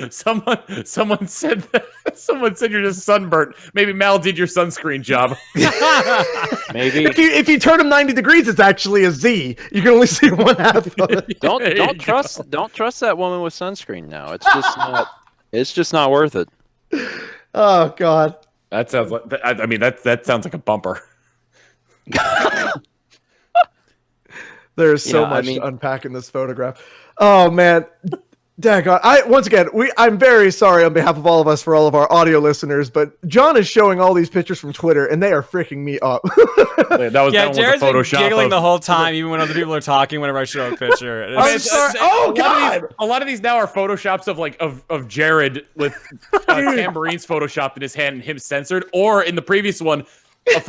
Someone said you're just sunburnt. Maybe Mal did your sunscreen job. Maybe if you turn them 90 degrees, it's actually a Z. You can only see one half of it. don't trust that woman with sunscreen now. It's just not worth it. Oh god. That sounds like that sounds like a bumper. There's so much to unpack in this photograph. Oh man, daggone! I'm very sorry on behalf of all of us for all of our audio listeners, but John is showing all these pictures from Twitter, and they are freaking me up. Jared's been giggling the whole time, even when other people are talking. Whenever I show a picture, I'm sorry. Oh god! A lot of these now are photoshops of Jared with tambourines photoshopped in his hand and him censored, or in the previous one, a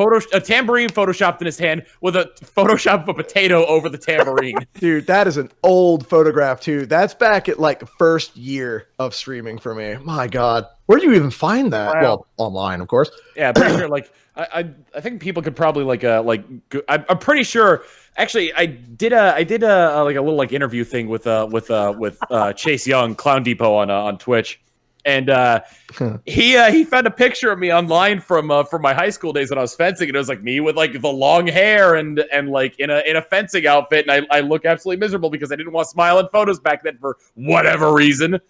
tambourine photoshopped in his hand with a photoshop of a potato over the tambourine. Dude, that is an old photograph too. That's back at like the first year of streaming for me. My god, where do you even find that? Wow. Well, online, of course. Yeah, pretty sure. Like, I think people could probably I'm pretty sure. Actually, I did a little interview thing with Chase Young, Clown Depot on Twitch. And he found a picture of me online from my high school days when I was fencing, and it was like me with like the long hair and like in a fencing outfit, and I look absolutely miserable because I didn't want to smile in photos back then for whatever reason.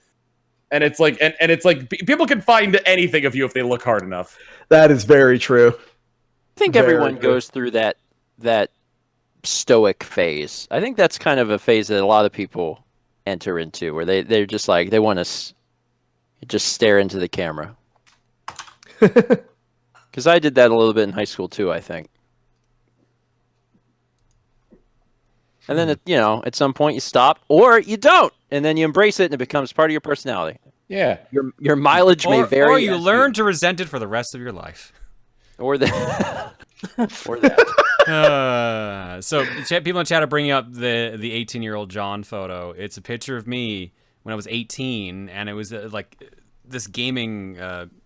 And it's like and it's like people can find anything of you if they look hard enough. That is very true. I think everyone goes through that stoic phase. I think that's kind of a phase that a lot of people enter into, where they're just like they want to just stare into the camera. Because I did that a little bit in high school too, I think. And then, at some point you stop, or you don't, and then you embrace it, and it becomes part of your personality. Yeah. Your mileage may vary. Or you learn to resent it for the rest of your life. Or that. Or that. So people in chat are bringing up the 18-year-old John photo. It's a picture of me when I was 18, and it was like this gaming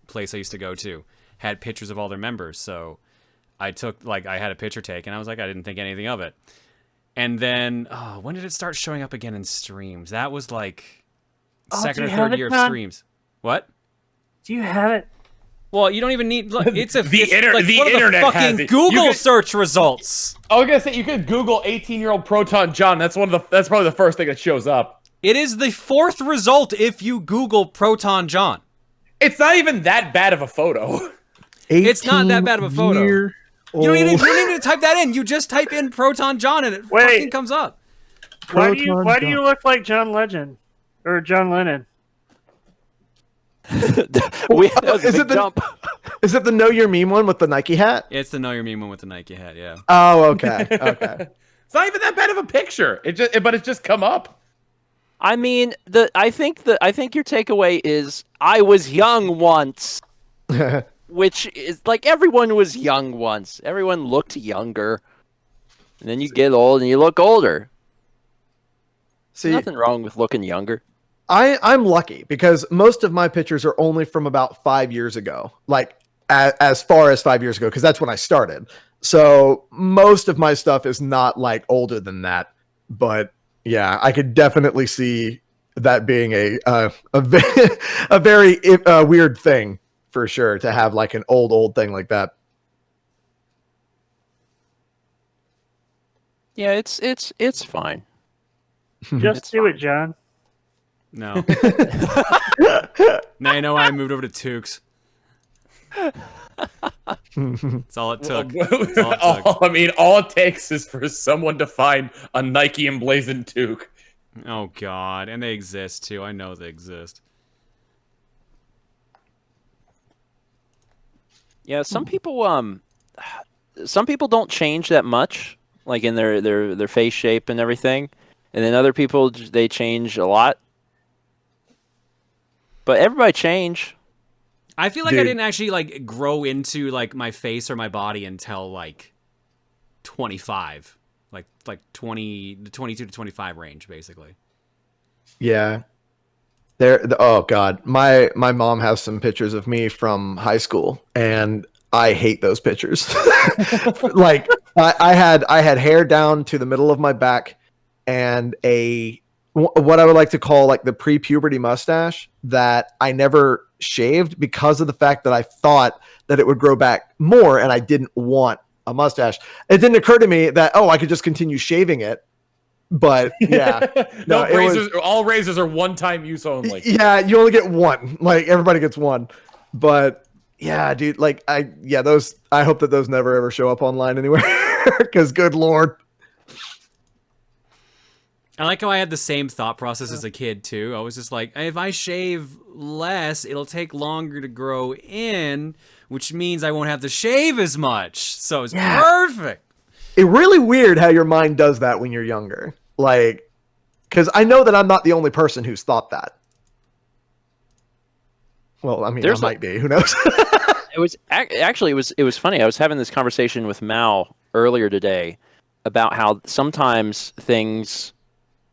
place I used to go to had pictures of all their members. So I had a picture taken. I was like, I didn't think anything of it. And then, when did it start showing up again in streams? That was like second or third year of streams. What? Do you have it? Well, you don't even need. Look, it's a The it's inter- like the one of internet the has fucking it. Google You could- search results. I was gonna say you could Google 18-year-old Proton John. That's probably the first thing that shows up. It is the fourth result if you Google Proton John. It's not even that bad of a photo. It's not that bad of a photo. You You don't even need to type that in. You just type in Proton John and it fucking comes up. Why do you look like John Legend or John Lennon? That was a big jump. Is it the Know Your Meme one with the Nike hat? It's the Know Your Meme one with the Nike hat, yeah. Oh, okay. Okay. It's not even that bad of a picture. But it's just come up. I mean, I think your takeaway is I was young once, which is like everyone was young once. Everyone looked younger, and then you get old and you look older. See, Nothing wrong with looking younger. I'm lucky because most of my pictures are only from about 5 years ago, like as far as 5 years ago, because that's when I started. So most of my stuff is not like older than that. But yeah, I could definitely see that being a very weird thing for sure to have like an old thing like that. Yeah, it's fine. Just do it, John. No. Now you know why I moved over to Tukes. That's all it took. That's all it took. I mean, all it takes is for someone to find a Nike emblazoned toque. Oh God, and they exist too. I know they exist. Yeah, some people don't change that much, like in their face shape and everything, and then other people they change a lot. But everybody change. I feel like Dude. I didn't actually like grow into like my face or my body until like 25, like 20, the 22 to 25 range, basically. Yeah. Oh God, my mom has some pictures of me from high school, and I hate those pictures. Like I had hair down to the middle of my back, and what I would like to call like the pre-puberty mustache that I never shaved because of the fact that I thought that it would grow back more, and I didn't want a mustache. It didn't occur to me that I could just continue shaving it. But yeah, No, all razors are one-time use only. yeah, you only get one. Like everybody gets one. But yeah, dude, like I hope that those never ever show up online anywhere because good Lord. I like how I had the same thought process as a kid too. I was just like, if I shave less, it'll take longer to grow in, which means I won't have to shave as much. So it's perfect. It's really weird how your mind does that when you're younger. Like, because I know that I'm not the only person who's thought that. Well, I mean, I might be. Who knows? It was funny. I was having this conversation with Mal earlier today about how sometimes things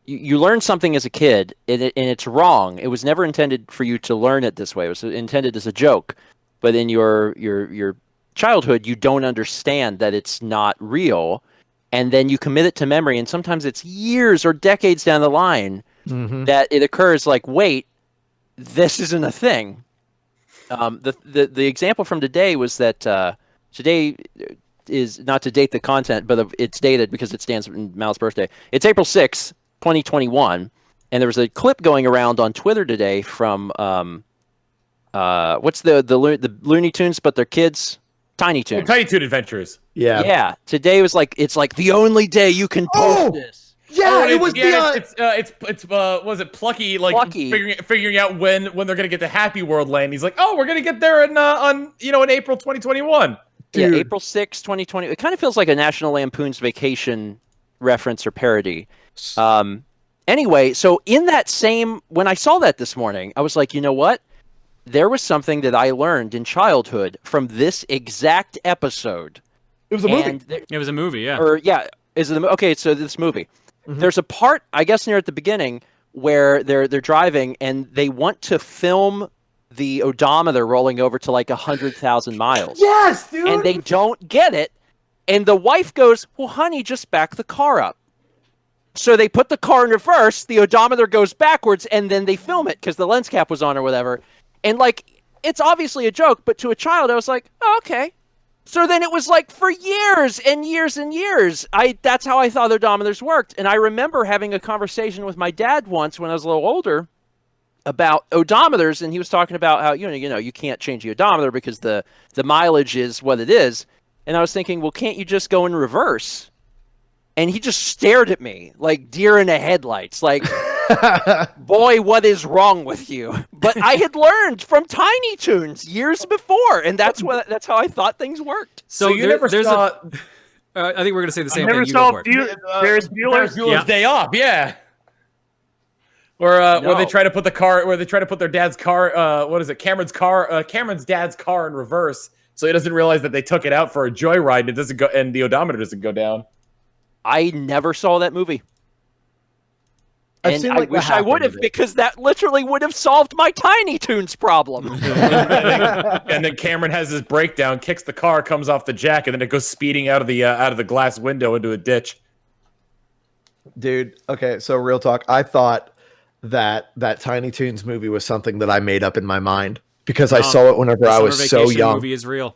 you learn something as a kid and it's wrong. It was never intended for you to learn it this way. It was intended as a joke, but in your childhood, you don't understand that it's not real, and then you commit it to memory, and sometimes it's years or decades down the line that it occurs. Like, wait, this isn't a thing. The example from today was that today is not to date the content, but it's dated because it stands in Mal's birthday. It's April 6th, 2021, and there was a clip going around on Twitter today from what's the Looney Tunes, but they're kids, Tiny Toons. Tiny Toon Adventures. Yeah. Today was like it's like the only day you can post this. Yeah, it was was it Plucky like Plucky. figuring out when they're gonna get to Happy World Land. He's like, oh, we're gonna get there in April 2021. Yeah, Dude. April 6th, 2020. It kind of feels like a National Lampoon's Vacation reference or parody. Anyway, so in that when I saw that this morning, I was like, you know what? There was something that I learned in childhood from this exact episode. It was a movie. It was a movie, yeah. Okay, so this movie. There's a part, I guess, near at the beginning where they're driving and they want to film the odometer rolling over to like 100,000 miles. Yes, dude. And they don't get it. And the wife goes, well, honey, just back the car up. So they put the car in reverse, the odometer goes backwards, and then they film it because the lens cap was on or whatever. And like, it's obviously a joke, but to a child, I was like, oh, okay. So then it was like for years and years and years, that's how I thought odometers worked. And I remember having a conversation with my dad once when I was a little older about odometers, and he was talking about how you can't change the odometer because the mileage is what it is. And I was thinking, well, can't you just go in reverse? And he just stared at me like deer in the headlights, like, boy, what is wrong with you? But I had learned from Tiny Toons years before, and that's how I thought things worked. So you never saw... I think we're gonna say the same I never thing. saw You go for it. Ferris Bueller's Day Off, yeah. Where they try to put their dad's car, what is it? Cameron's dad's car in reverse, so he doesn't realize that they took it out for a joyride and it doesn't go, and the odometer doesn't go down. I never saw that movie. I've seen, I wish I would have, because that literally would have solved my Tiny Toons problem. And then Cameron has his breakdown, kicks the car, comes off the jack, and then it goes speeding out of the glass window into a ditch. Dude, okay, so real talk. I thought that Tiny Toons movie was something that I made up in my mind because I saw it whenever I was so young. Movie is real.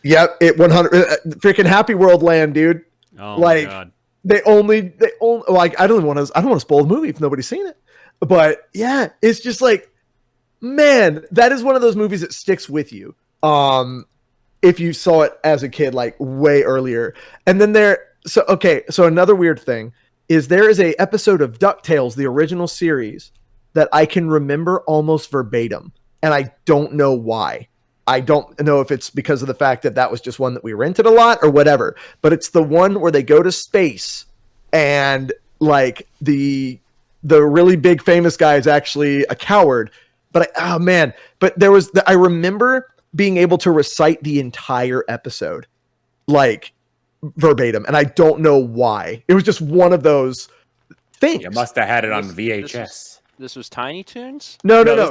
Yep, it 100 freaking Happy World Land, dude. Oh like, my God. They only like I don't want to spoil the movie if nobody's seen it. But yeah, it's just like, man, that is one of those movies that sticks with you. If you saw it as a kid, like way earlier. And then so another weird thing is there is a episode of DuckTales, the original series, that I can remember almost verbatim, and I don't know why. I don't know if it's because of the fact that was just one that we rented a lot or whatever, but it's the one where they go to space and like the really big famous guy is actually a coward. But I remember being able to recite the entire episode like verbatim, and I don't know why. It was just one of those things. You must have had it on VHS. This was Tiny Toons? No. That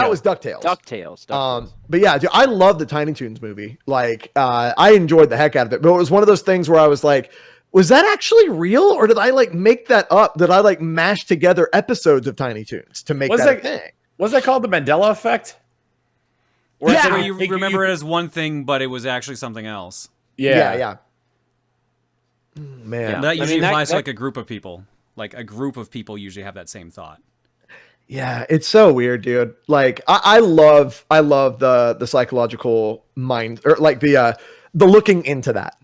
was DuckTales. DuckTales. But yeah, dude, I love the Tiny Toons movie. Like, I enjoyed the heck out of it. But it was one of those things where I was like, was that actually real, or did I like make that up? Did I like mash together episodes of Tiny Toons to make that a thing? Was that called the Mandela Effect? Or where you remember it as one thing, but it was actually something else. Yeah. Man, That usually applies to like a group of people. Like a group of people usually have that same thought. Yeah, it's so weird, dude. Like I love the psychological mind, or like the looking into that.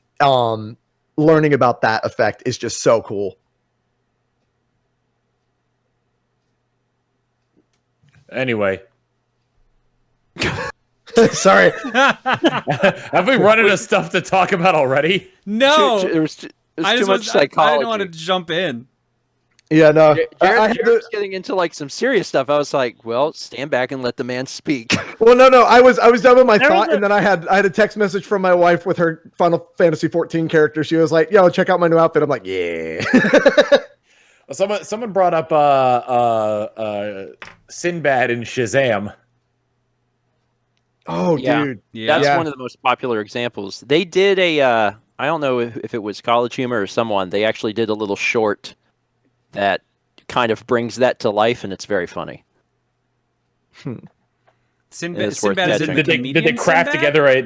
Learning about that effect is just so cool. Anyway. Sorry. Have we run into stuff to talk about already? No. It was too much psychology. I didn't want to jump in. Yeah, no. Jared was getting into like some serious stuff. I was like, well, stand back and let the man speak. Well, no. I was done with my thought, and then I had a text message from my wife with her Final Fantasy 14 character. She was like, "Yo, check out my new outfit." I'm like, "Yeah." Someone brought up Sinbad in Shazam. Oh, yeah. dude. Yeah. That's one of the most popular examples. They did I don't know if it was College Humor or someone, they actually did a little short that kind of brings that to life, and it's very funny. Sinbad is did they craft together a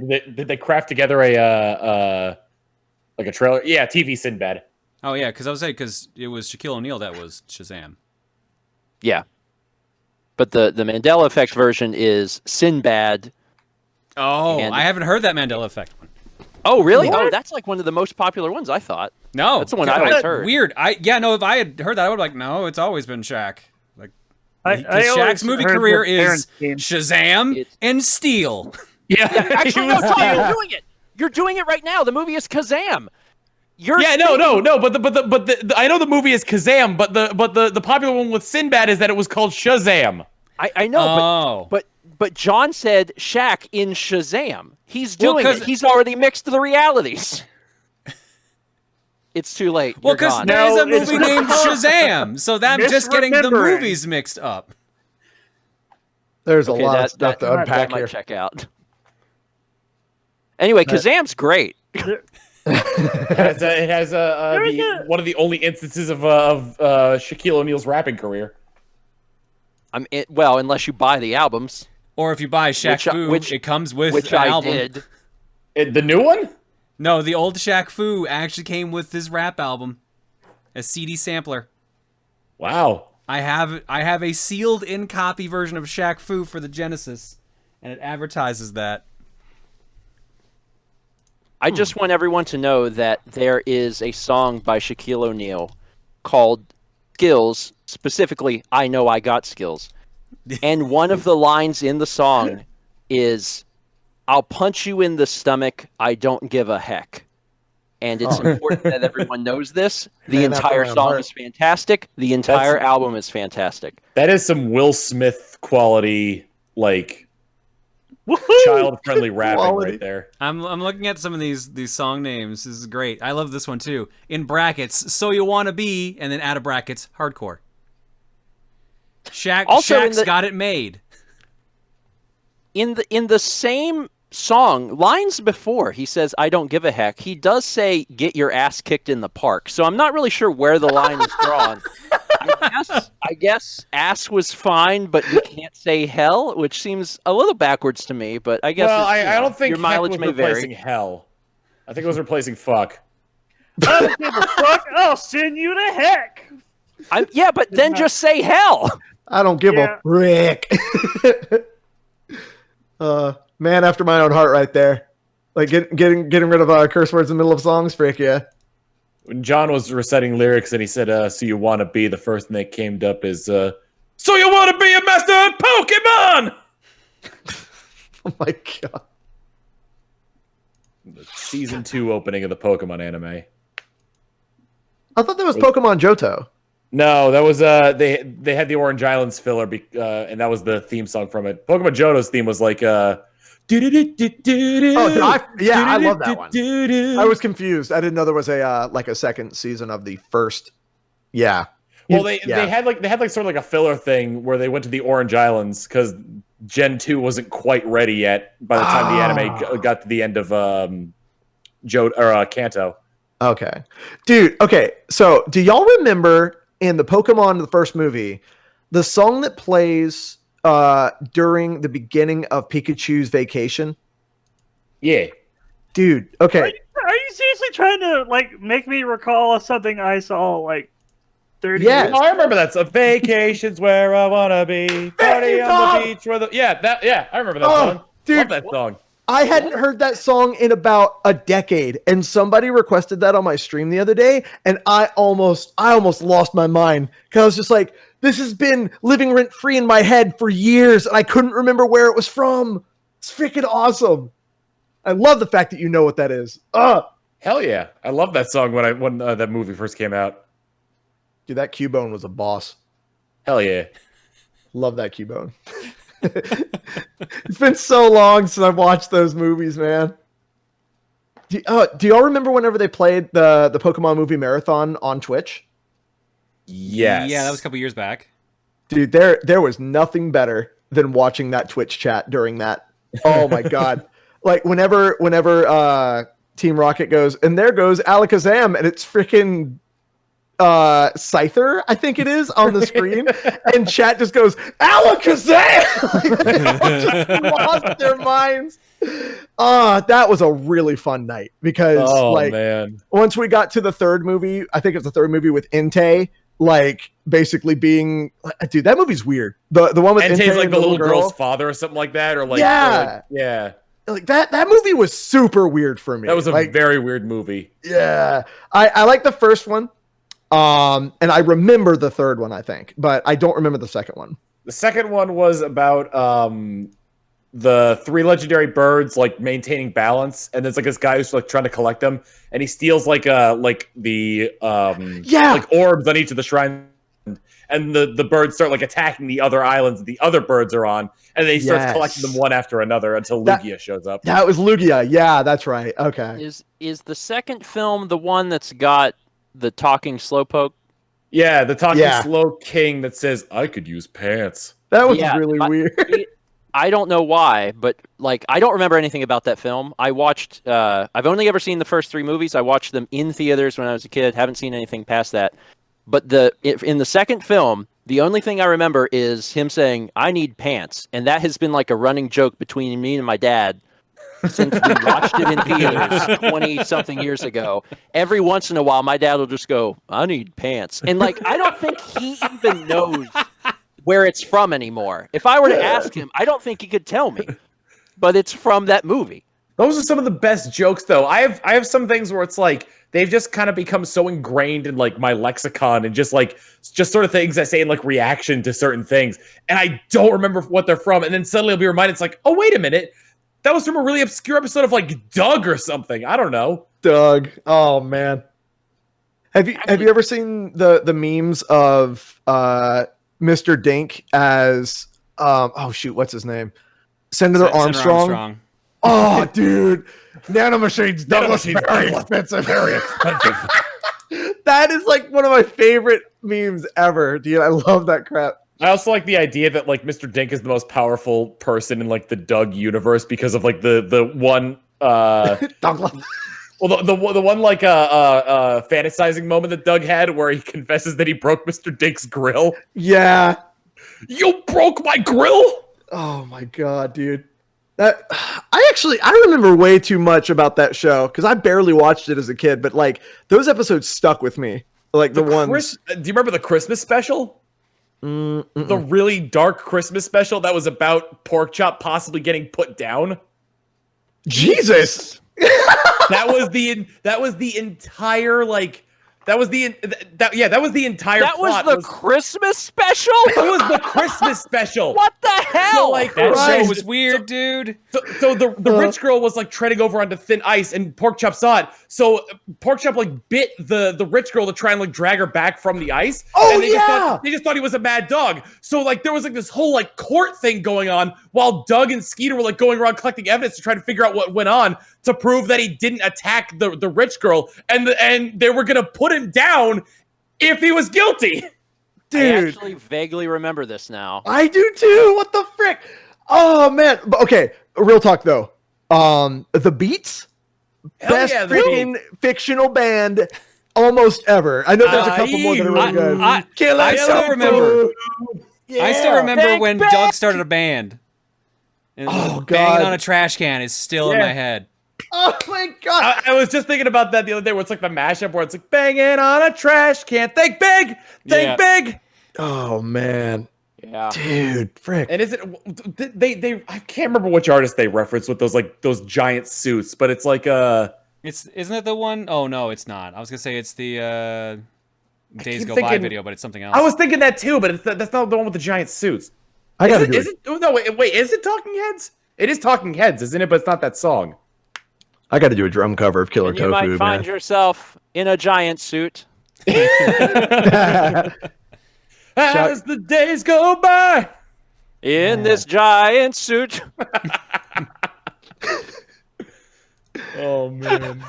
like a trailer? Yeah, TV Sinbad. Oh yeah, because I was saying because it was Shaquille O'Neal that was Shazam. Yeah, but the Mandela Effect version is Sinbad. Oh, I haven't heard that Mandela Effect one. Oh, really? What? Oh, that's like one of the most popular ones, I thought. No, that's the one I always heard. Weird. If I had heard that, I would be like, no, it's always been Shaq. Like, Shaq's movie career is Shazam and Steel. Yeah, actually, no, Tom, you're doing it. You're doing it right now. The movie is Kazam. No. But I know the movie is Kazam, but the popular one with Sinbad is that it was called Shazam. I know, but John said Shaq in Shazam. He's doing it. He's already mixed the realities. It's too late. Well, because there is a movie named Shazam, so that's just getting the movies mixed up. There's a lot of stuff to unpack that here. Might check out. Anyway, Kazam's great. It has one of the only instances of Shaquille O'Neal's rapping career. Well, unless you buy the albums. Or if you buy Shaq Fu, it comes with which an I album. did. The new one? No, the old Shaq Fu actually came with his rap album, a CD sampler. Wow. I have a sealed-in copy version of Shaq Fu for the Genesis, and it advertises that. I just want everyone to know that there is a song by Shaquille O'Neal called Skills, specifically, I Know I Got Skills. And one of the lines in the song is, I'll punch you in the stomach, I don't give a heck. And it's important that everyone knows this. The entire song is fantastic. The entire album is fantastic. That is some Will Smith quality, like, child-friendly rapping right there. I'm looking at some of these song names. This is great. I love this one too. In brackets, So You Wanna Be, and then out of brackets, hardcore. Shaq's got it made. In the same song, lines before, he says, I don't give a heck. He does say, get your ass kicked in the park. So I'm not really sure where the line is drawn. I guess ass was fine, but you can't say hell, which seems a little backwards to me, but I guess I don't think your mileage was may replacing vary. hell. I think it was replacing fuck. I don't give a fuck. I'll send you to heck. Yeah, but then just say hell. I don't give a frick. Man after my own heart right there. Like getting rid of curse words in the middle of songs, frick yeah. When John was reciting lyrics and he said, so you want to be, the first thing that came up is, so you want to be a master of Pokemon! Oh my god. The season 2 opening of the Pokemon anime. I thought that was Pokemon Johto. No, that was, they had the Orange Islands filler, and that was the theme song from it. Pokemon Johto's theme was like, I love that one. I was confused. I didn't know there was a second season of the first. Yeah. Well, they had sort of like a filler thing where they went to the Orange Islands because Gen 2 wasn't quite ready yet by the time the anime got to the end of Kanto. Okay. Dude, okay. So, do y'all remember in the Pokemon the first movie, the song that plays during the beginning of Pikachu's vacation? Yeah. Dude, okay. Are you seriously trying to make me recall something I saw 30 years ago? I remember that. So vacations where I wanna be. Party on the beach where the I remember that song. Dude, love that song. I hadn't heard that song in about a decade, and somebody requested that on my stream the other day, and I almost lost my mind because I was just like, this has been living rent free in my head for years, and I couldn't remember where it was from. It's freaking awesome. I love the fact that you know what that is. Hell yeah. I love that song when that movie first came out. Dude, that Cubone was a boss. Hell yeah. Love that Cubone. It's been so long since I've watched those movies, man. Do y'all remember whenever they played the Pokemon movie marathon on Twitch? Yes. Yeah, that was a couple years back. Dude, there was nothing better than watching that Twitch chat during that. Oh my god. Like whenever Team Rocket goes, and there goes Alakazam, and it's freaking Scyther, I think it is, on the screen, and chat just goes, Alakazam! Just lost their minds. That was a really fun night because man. Once we got to the third movie, I think it's the third movie with Entei, basically being, dude, that movie's weird. The one with Entei's like the little girl's father or something like that, or yeah. That movie was super weird for me. That was a very weird movie. Yeah. I like the first one. And I remember the third one, I think, but I don't remember the second one. The second one was about the 3 legendary birds maintaining balance, and there's this guy who's trying to collect them, and he steals the orbs on each of the shrines, and the birds start attacking the other islands the other birds are on, and then he starts collecting them one after another until Lugia shows up. That was Lugia. Yeah, that's right. Okay. Is the second film the one that's got the talking slowpoke? Yeah, the talking slow king that says, I could use pants. That was really weird. I don't know why, but I don't remember anything about that film. I watched, I've only ever seen the first 3 movies. I watched them in theaters when I was a kid. Haven't seen anything past that. But in the second film, The only thing I remember is him saying, "I need pants," and that has been like a running joke between me and my dad since we watched it in theaters 20-something years ago. Every once in a while, my dad will just go, "I need pants," and like I don't think he even knows where it's from anymore. If I were to ask him, I don't think he could tell me, but it's from that movie. Those are some of the best jokes, though. I have some things where it's like they've just kind of become so ingrained in like my lexicon and just sort of things I say in like reaction to certain things, and I don't remember what they're from. And then suddenly I'll be reminded, it's like, oh wait a minute, that was from a really obscure episode of like Doug or something. I don't know. Doug. Oh man. Have you ever seen the memes of Mr. Dink as oh shoot, what's his name? Senator Armstrong. Oh, dude, nanomachines, Douglas, very expensive. Very expensive. That is like one of my favorite memes ever, dude. I love that crap. I also like the idea that like Mr. Dink is the most powerful person in like the Doug universe because of like the one Douglas. Well, the one like fantasizing moment that Doug had where he confesses that he broke Mr. Dink's grill. Yeah. You broke my grill? Oh my god, dude. I remember way too much about that show because I barely watched it as a kid, but like those episodes stuck with me. Like the ones. Do you remember the Christmas special? The really dark Christmas special that was about Porkchop possibly getting put down? Jesus. That was the entire like. That was the entire. That plot. was the Christmas special. That was the Christmas special. What the hell? So, like, That show was weird, dude. So the rich girl was like treading over onto thin ice, and Porkchop saw it. So Porkchop like bit the rich girl to try and like drag her back from the ice. Oh, and they just thought he was a mad dog. So like there was like this whole like court thing going on while Doug and Skeeter were like going around collecting evidence to try to figure out what went on to prove that he didn't attack the rich girl, and they were gonna put him down if he was guilty. Dude, I actually vaguely remember this now. I do too. What the frick? Oh man. But okay, real talk though. The Beats, best freaking fictional band almost ever. I know there's a couple more that are really good. I still remember. Yeah. I still remember Big when Beck! Doug started a band. And Oh, God. banging on a trash can is still in my head. Oh my god. I was just thinking about that the other day where it's like the mashup where it's like banging on a trash can. Think big. Think big. Oh man. Yeah. Dude, frick. And is it they I can't remember which artist they referenced with those giant suits, but it's like Isn't it the one? Oh no, it's not. I was gonna say it's the Days keep Go By thinking- video, but it's something else. I was thinking that too, but that's not the one with the giant suits. I gotta do Is it. it? Oh, no, wait, is it Talking Heads? It is Talking Heads, isn't it? But it's not that song. I gotta do a drum cover of Killer And you Tofu, might man. find yourself in a giant suit. As the days go by. In this giant suit. Oh man.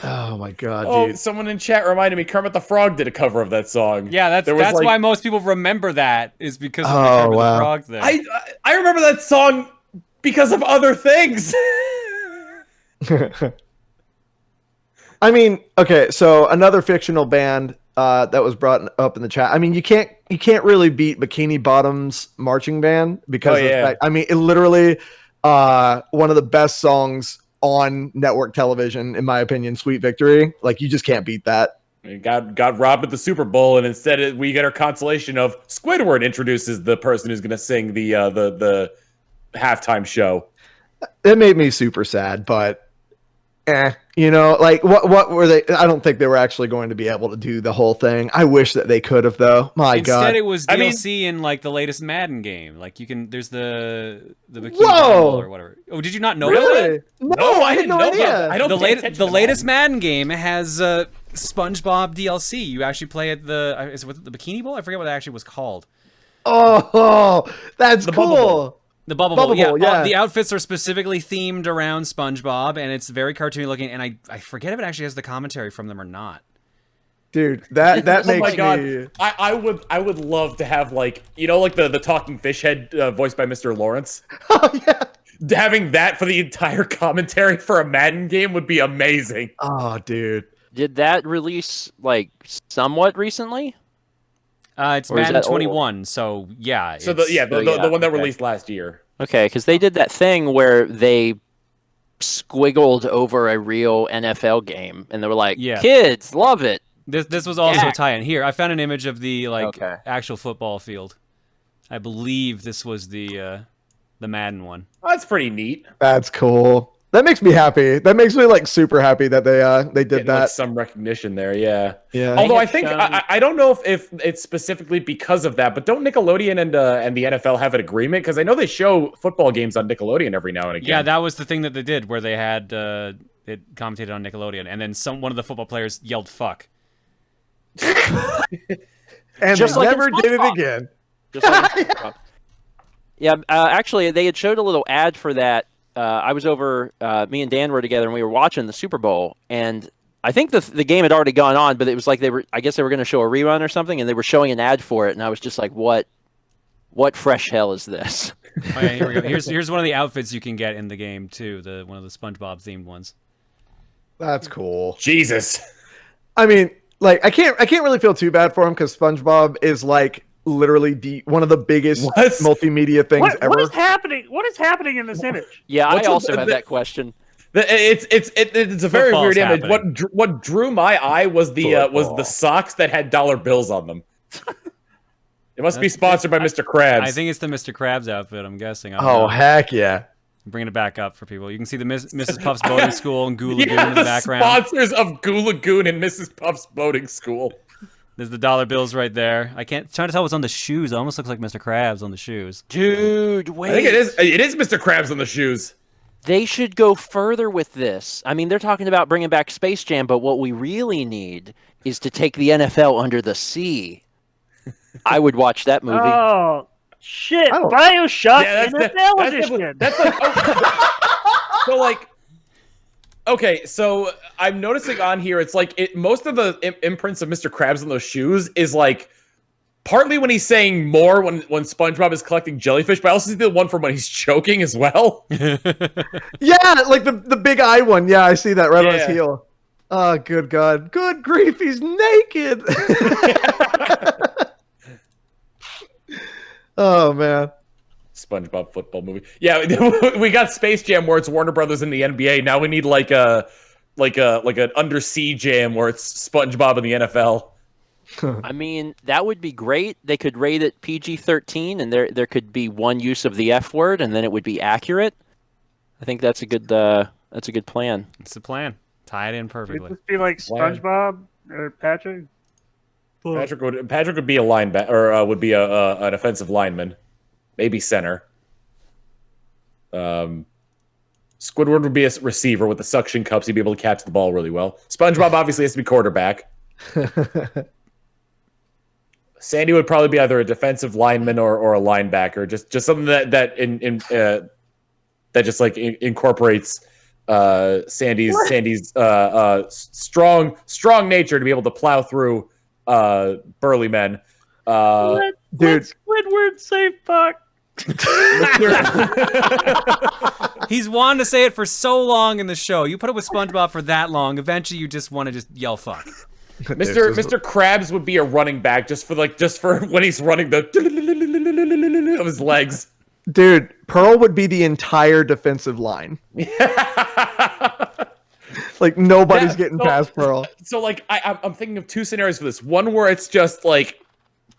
Oh my god, Oh, dude. someone in chat reminded me Kermit the Frog did a cover of that song. Yeah, that's There was, like- why most people remember that is because of the Oh, Kermit wow. the Frog thing. I remember that song because of other things. I mean, okay, so another fictional band that was brought up in the chat. I mean, you can't really beat Bikini Bottom's marching band because of the fact, I mean, it literally one of the best songs on network television, in my opinion, Sweet Victory. Like, you just can't beat that. Got robbed at the Super Bowl, and instead we get our consolation of Squidward introduces the person who's going to sing the halftime show. It made me super sad, but you know, like what were they? I don't think they were actually going to be able to do the whole thing. I wish that they could have, though. My Instead, God, it was I mean- DLC in like the latest Madden game. Like you can, there's the Bikini Whoa! Bottom or whatever. Oh, did you not know that? really? No, I had no know idea. that. I don't The pay attention the to latest Madden game has SpongeBob DLC. You actually play at the is it the Bikini Bowl? I forget what it actually was called. Oh, that's Bubble cool. Bowl. The Bubble Bubble Bowl, yeah. Bowl, yeah. The outfits are specifically themed around SpongeBob, and it's very cartoony looking. And I forget if it actually has the commentary from them or not. Dude, that Oh makes my god! me. I would love to have like like the talking fish head voiced by Mr. Lawrence. Oh yeah. Having that for the entire commentary for a Madden game would be amazing. Oh, dude. Did that release like somewhat recently? It's Or is Madden that old? 21, so yeah. So the one that released last year. Okay, because they did that thing where they squiggled over a real NFL game, and they were like, Yeah. "Kids love it." This was also Yeah. a tie-in. Here, I found an image of the Okay. actual football field. I believe this was the Madden one. Oh, that's pretty neat. That's cool. That makes me happy. That makes me like super happy that they did Getting, that. like, some recognition there, yeah. Yeah. Although I had think shown- I don't know if it's specifically because of that, but don't Nickelodeon and the NFL have an agreement? Because I know they show football games on Nickelodeon every now and again. Yeah, that was the thing that they did, where they had it commentated on Nickelodeon, and then one of the football players yelled "fuck." And Just they like in never did it SpongeBob. again. Just like yeah, actually, they had showed a little ad for that. I was over. Me and Dan were together, and we were watching the Super Bowl. And I think the game had already gone on, but it was like I guess they were going to show a rerun or something, and they were showing an ad for it. And I was just like, "What fresh hell is this?" Oh, yeah, here we go. Here's one of the outfits you can get in the game too. One of the SpongeBob themed ones. That's cool. Jesus. I mean, like I can't really feel too bad for him because SpongeBob is like literally one of the biggest What? multimedia things ever. What is happening? What is happening in this image? Yeah, What's I up also with have that question. It's a very Football's weird image. happening. What drew my eye was the socks that had dollar bills on them. It must be sponsored by Mr. Krabs. I think it's the Mr. Krabs outfit. I'm guessing. I don't Oh know. heck yeah! I'm bringing it back up for people. You can see the Mrs. Puff's boating school and Goo Lagoon yeah, in the the background. sponsors of Goo Lagoon and Mrs. Puff's boating school. There's the dollar bills right there. I can't trying to tell what's on the shoes. It almost looks like Mr. Krabs on the shoes. Dude, wait. I think it is. It is Mr. Krabs on the shoes. They should go further with this. I mean, they're talking about bringing back Space Jam, but what we really need is to take the NFL under the sea. I would watch that movie. Oh shit! I don't- BioShock Yeah, NFL edition. That's like so like. Okay, so I'm noticing on here, it's like most of the imprints of Mr. Krabs on those shoes is like partly when he's saying more when SpongeBob is collecting jellyfish, but I also see the one from when he's choking as well. Yeah, like the big eye one. Yeah, I see that right on his Yeah. heel. Oh, good God. Good grief, he's naked. Oh, man. SpongeBob football movie. Yeah, we got Space Jam where it's Warner Brothers in the NBA. Now we need like an undersea jam where it's SpongeBob in the NFL. I mean, that would be great. They could rate it PG-13, and there could be one use of the F word, and then it would be accurate. I think that's a good plan. It's the plan. Tie it in Would perfectly. this be like SpongeBob or Patrick? Patrick would be a linebacker or would be an offensive lineman, maybe center. Squidward would be a receiver with the suction cups. He'd be able to catch the ball really well. SpongeBob obviously has to be quarterback. Sandy would probably be either a defensive lineman or a linebacker. Just something that just like incorporates Sandy's strong nature to be able to plow through burly men. Let Squidward say fuck. He's wanted to say it for so long in the show. You put it with SpongeBob for that long. Eventually, you just want to just yell "fuck." Mr. Krabs would be a running back just for when he's running the of his legs. Dude, Pearl would be the entire defensive line. Like nobody's getting past Pearl. So like I'm thinking of two scenarios for this. One where it's just like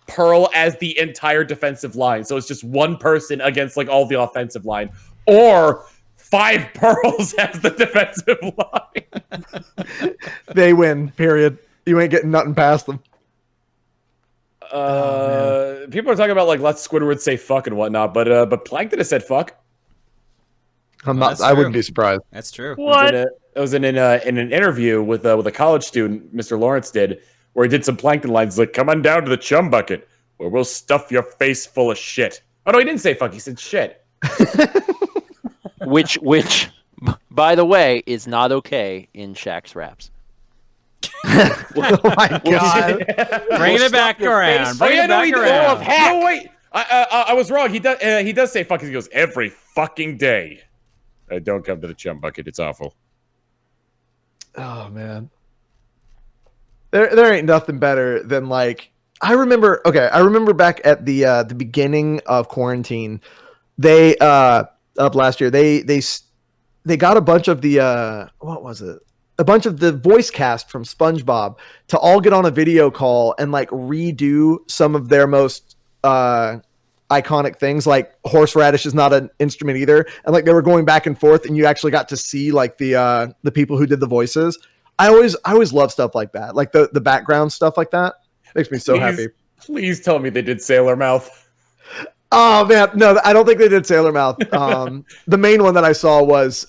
Pearl as the entire defensive line. So it's just one person against like all the offensive line. Or 5 Pearls as the defensive line. They win, period. You ain't getting nothing past them. People are talking about like let Squidward say fuck and whatnot, but Plankton has said fuck. That's I wouldn't true. be surprised. That's true. What? It was in an interview with a college student, Mr. Lawrence did, where he did some Plankton lines like, "Come on down to the chum bucket, where we'll stuff your face full of shit." Oh no, he didn't say fuck. He said shit. Which, by the way, is not okay in Shaq's raps. Oh my God. Bringing it back around. Bring it back around. No, wait. I was wrong. He does say fuck. He goes every fucking day. Don't come to the chum bucket. It's awful. Oh man. There ain't nothing better than like I remember back at the beginning of quarantine, they of last year, they got a bunch of the what was it? A bunch of the voice cast from SpongeBob to all get on a video call and like redo some of their most iconic things, like horseradish is not an instrument either, and like they were going back and forth, and you actually got to see like the people who did the voices. I always love stuff like that, like the background stuff like that. Makes me so happy. Please tell me they did Sailor Mouth. Oh man, no, I don't think they did Sailor Mouth. The main one that I saw was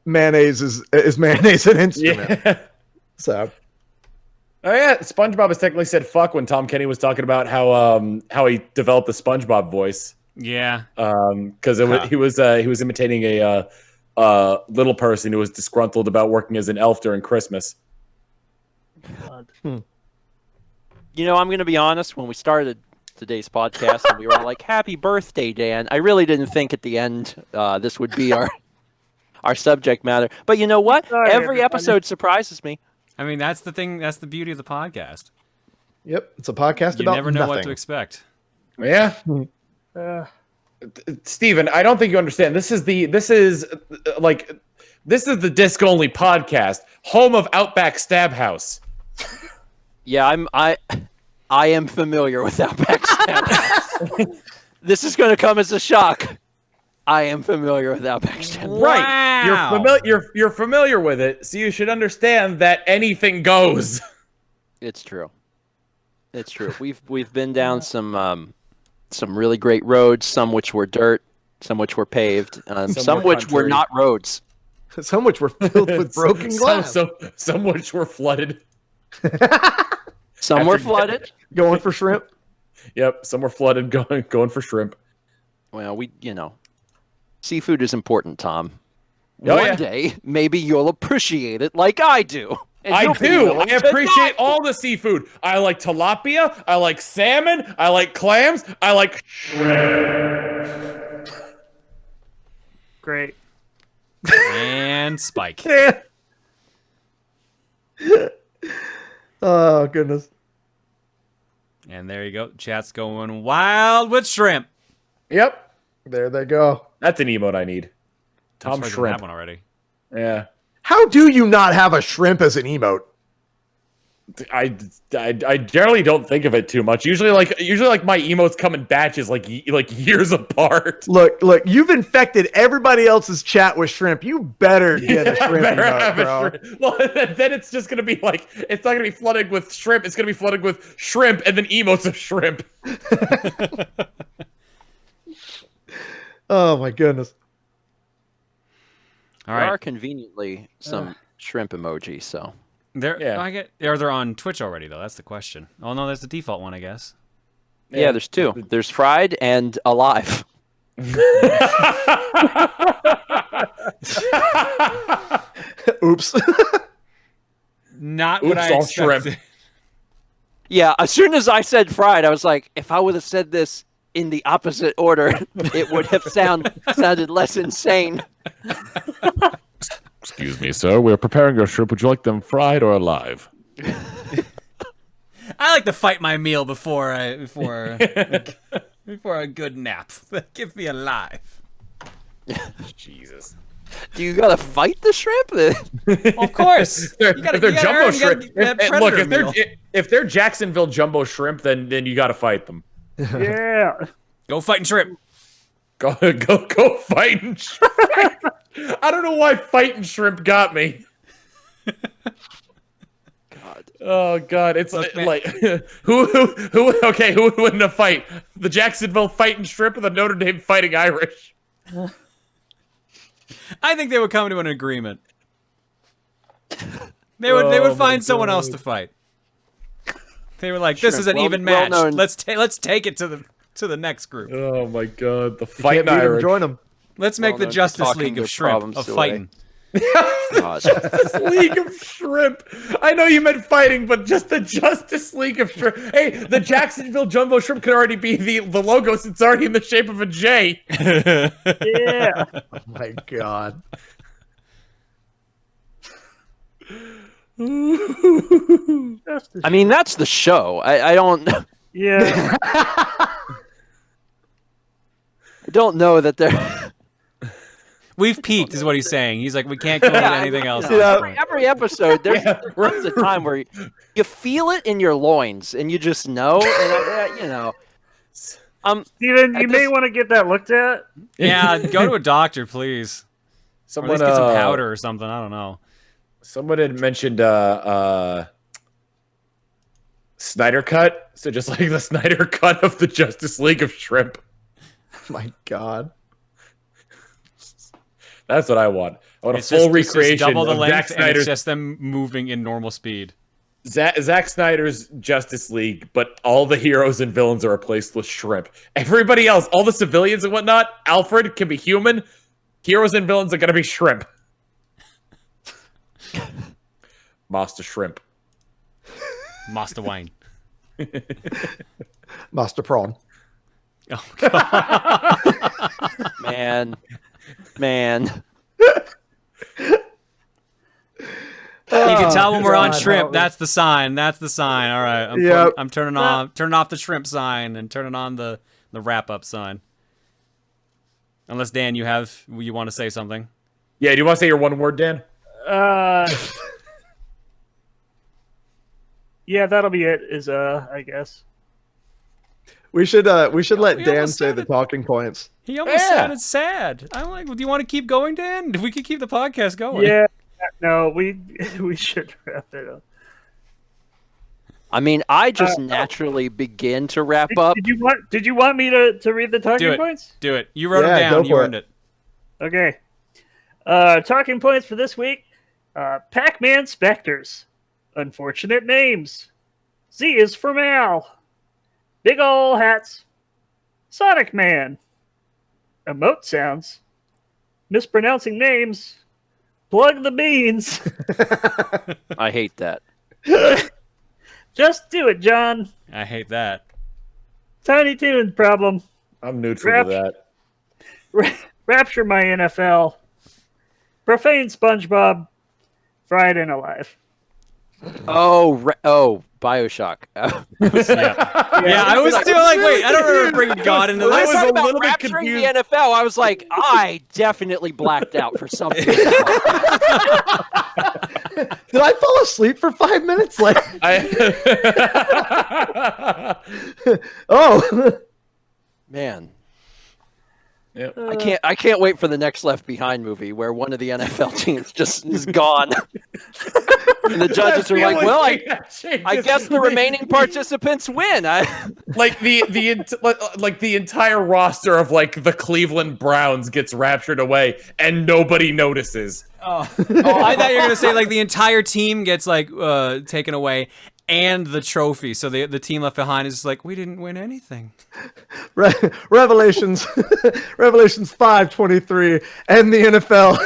mayonnaise is mayonnaise an instrument? Yeah. So. Oh yeah, SpongeBob has technically said "fuck" when Tom Kenny was talking about how he developed the SpongeBob voice. Yeah. Because he was imitating a little person who was disgruntled about working as an elf during Christmas. You know, I'm going to be honest. When we started today's podcast, and we were all like, "Happy birthday, Dan," I really didn't think at the end this would be our subject matter. But you know what? Sorry, Every everybody. episode surprises me. I mean, that's the thing. That's the beauty of the podcast. Yep, it's a podcast You about never know nothing. what to expect. Yeah. Steven, I don't think you understand. This is the disc only podcast, home of Outback Stabhouse. Yeah, I am familiar with Outback Stabhouse. This is going to come as a shock. I am familiar with Outback Stabhouse. Right. Wow. You're familiar with it, so you should understand that anything goes. It's true. It's true. We've been down some really great roads, some which were dirt, some which were paved, some were which were country. not roads. Some which were filled with broken glass. Some which were flooded. Some were flooded. Going for shrimp. Yep, some were flooded going for shrimp. Well, seafood is important, Tom. Oh, One yeah. day, maybe you'll appreciate it like I do. And I you'll be do. willing I to appreciate die. all the seafood. I like tilapia. I like salmon. I like clams. I like. Great. And Spike. Oh goodness. And there you go. Chat's going wild with shrimp. Yep, There they go. that's an emote I need. Tom I'm surprised we have Shrimp. one already. Yeah, How do you not have a shrimp as an emote? I generally don't think of it too much. Usually my emotes come in batches, like years apart. Look, you've infected everybody else's chat with shrimp. You better get a shrimp Better emote, have bro. a shrimp. Well, then it's just gonna be like, it's not gonna be flooded with shrimp. It's gonna be flooded with shrimp and then emotes of shrimp. Oh my goodness. All There right. are conveniently some shrimp emojis, so. Yeah. They're on Twitch already, though. That's the question. Oh, no, there's the default one, I guess. Yeah, there's two. There's fried and alive. Oops. Not what Oops, I all expected. shrimp. Yeah, as soon as I said fried, I was like, if I would have said this in the opposite order, it would have sounded less insane. Excuse me, sir. We're preparing your shrimp. Would you like them fried or alive? I like to fight my meal before a good nap. Give me alive. Jesus. Do you gotta fight the shrimp? Of course. If they're jumbo shrimp, look, meal. if they're Jacksonville jumbo shrimp, then you got to fight them. Yeah. Go fighting shrimp. Go fighting shrimp. I don't know why fighting shrimp got me. God. Oh God, it's Look, man. like who would win a fight? The Jacksonville fighting shrimp or the Notre Dame fighting Irish? I think they would come to an agreement. They would find someone else to fight. They were like, "This Shrimp, is an even match. well-known. Let's take it to the next group. Oh my God, the Can't fighting beat 'em, Irish. join them. Let's make the Well-known for Justice talking League of their shrimp problems of away. fighting." God. League of Shrimp. I know you meant fighting, but just the Justice League of Shrimp. Hey, the Jacksonville Jumbo Shrimp could already be the logo since it's already in the shape of a J. Yeah. Oh my God. I mean, that's the show. I don't. Yeah. I don't know that they're. We've peaked, is what he's saying. He's like, we can't go into anything else. You know, at this point. every episode, there comes a time where you feel it in your loins, and you just know. And you know. Steven, you may want to get that looked at. Yeah, go to a doctor, please. Or at least get some powder or something. I don't know. Someone had mentioned Snyder Cut. So just like the Snyder Cut of the Justice League of Shrimp. My God. That's what I want. I want It's a full just recreation double the of length, Zack and Snyder's it's just them moving in normal speed. Zack Snyder's Justice League, but all the heroes and villains are replaced with shrimp. Everybody else, all the civilians and whatnot, Alfred can be human. Heroes and villains are going to be shrimp. Master Shrimp. Master Wine. Master Prawn. Oh, God. Man. You can tell when we're on God, shrimp. help me. That's the sign. That's the sign. All right. I'm turning off the shrimp sign and turning on the wrap up sign. Unless Dan, you want to say something? Yeah, do you want to say your one word, Dan? Yeah, that'll be it. I guess. We should let we Dan almost say said the it. talking points. He almost Yeah. sounded sad. I'm like, do you want to keep going, Dan? We could keep the podcast going. Yeah. No, we should wrap it up. I mean, I just naturally begin to wrap up. Did you want me to read the Do talking it. points? Do it. You wrote Yeah, them go down. You for earned it. Okay. Talking points for this week. Pac-Man Specters. Unfortunate names. Z is for Mal. Big ol' hats. Sonic Man. Emote sounds. Mispronouncing names. Plug the beans. I hate that. Just do it, John. I hate that. Tiny Toons problem. I'm neutral to that. Rapture my NFL. Profane SpongeBob. Fried and Alive. Oh, Bioshock. Yeah, I was still like, wait, I don't remember bringing God into When I this. was a about little bit rapturing the confused. NFL, I was like, I definitely blacked out for something. Did I fall asleep for 5 minutes? Like, oh, Man, Yep. I can't wait for the next Left Behind movie where one of the NFL teams just is gone. And the judges are like, well, I guess the remaining participants win. like the entire roster of like the Cleveland Browns gets raptured away and nobody notices. Oh, I thought you were gonna say like the entire team gets like taken away and the trophy. So the team left behind is just like, we didn't win anything. Revelations 5:23, and the NFL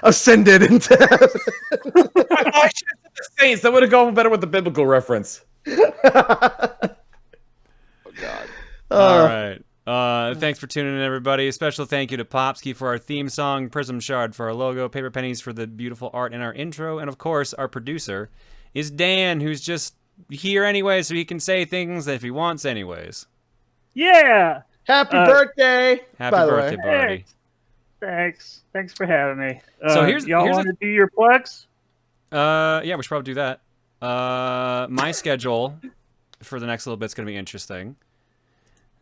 ascended into heaven. I should have said the Saints. That would have gone better with the biblical reference. Oh God. All right. Thanks for tuning in, everybody. A special thank you to Popsky for our theme song, Prism Shard for our logo, Paper Pennies for the beautiful art in our intro, and of course, our producer is Dan, who's just here anyway, so he can say things if he wants anyways. Yeah. Happy birthday! Happy by the birthday, way. buddy. Thanks for having me. So y'all want to do your plugs? Yeah, we should probably do that. My schedule for the next little bit's going to be interesting.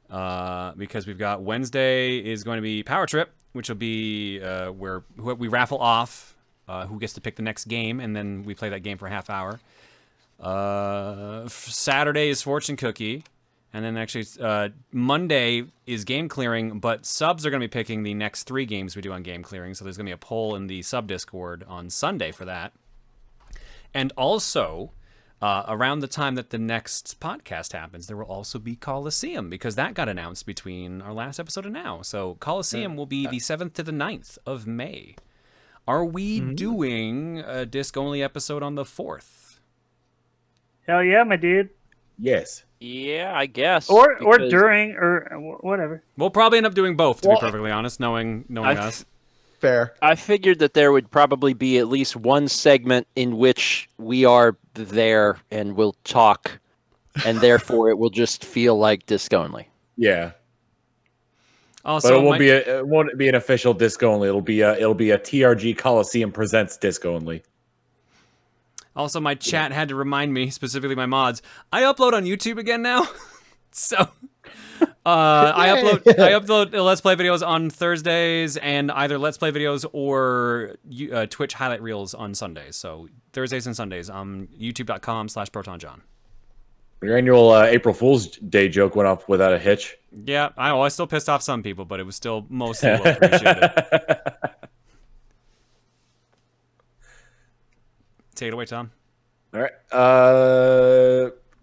Because we've got Wednesday is going to be Power Trip, which will be where we raffle off who gets to pick the next game, and then we play that game for a half hour. Saturday is Fortune Cookie, and then actually Monday is Game Clearing, but subs are going to be picking the next 3 games we do on Game Clearing, so there's going to be a poll in the sub Discord on Sunday for that. And also, around the time that the next podcast happens, there will also be Coliseum, because that got announced between our last episode and now. So Coliseum will be the 7th to the 9th of May. Are we doing a disc-only episode on the 4th? Hell yeah, my dude. Yes. Yeah, I guess. Or because during or whatever. We'll probably end up doing both, to be perfectly honest, knowing us. Fair. I figured that there would probably be at least one segment in which we are there and we'll talk, and therefore it will just feel like disc only. Yeah. Also, But it won't be an official disc only. It'll be a TRG Coliseum presents disc only. Also, my chat had to remind me, specifically my mods, I upload on YouTube again now. So I upload Let's Play videos on Thursdays and either Let's Play videos or Twitch highlight reels on Sundays. So Thursdays and Sundays, youtube.com/ProtonJohn. Your annual April Fool's Day joke went off without a hitch. Yeah, I still pissed off some people, but it was still mostly well appreciated. Take it away, Tom. All right.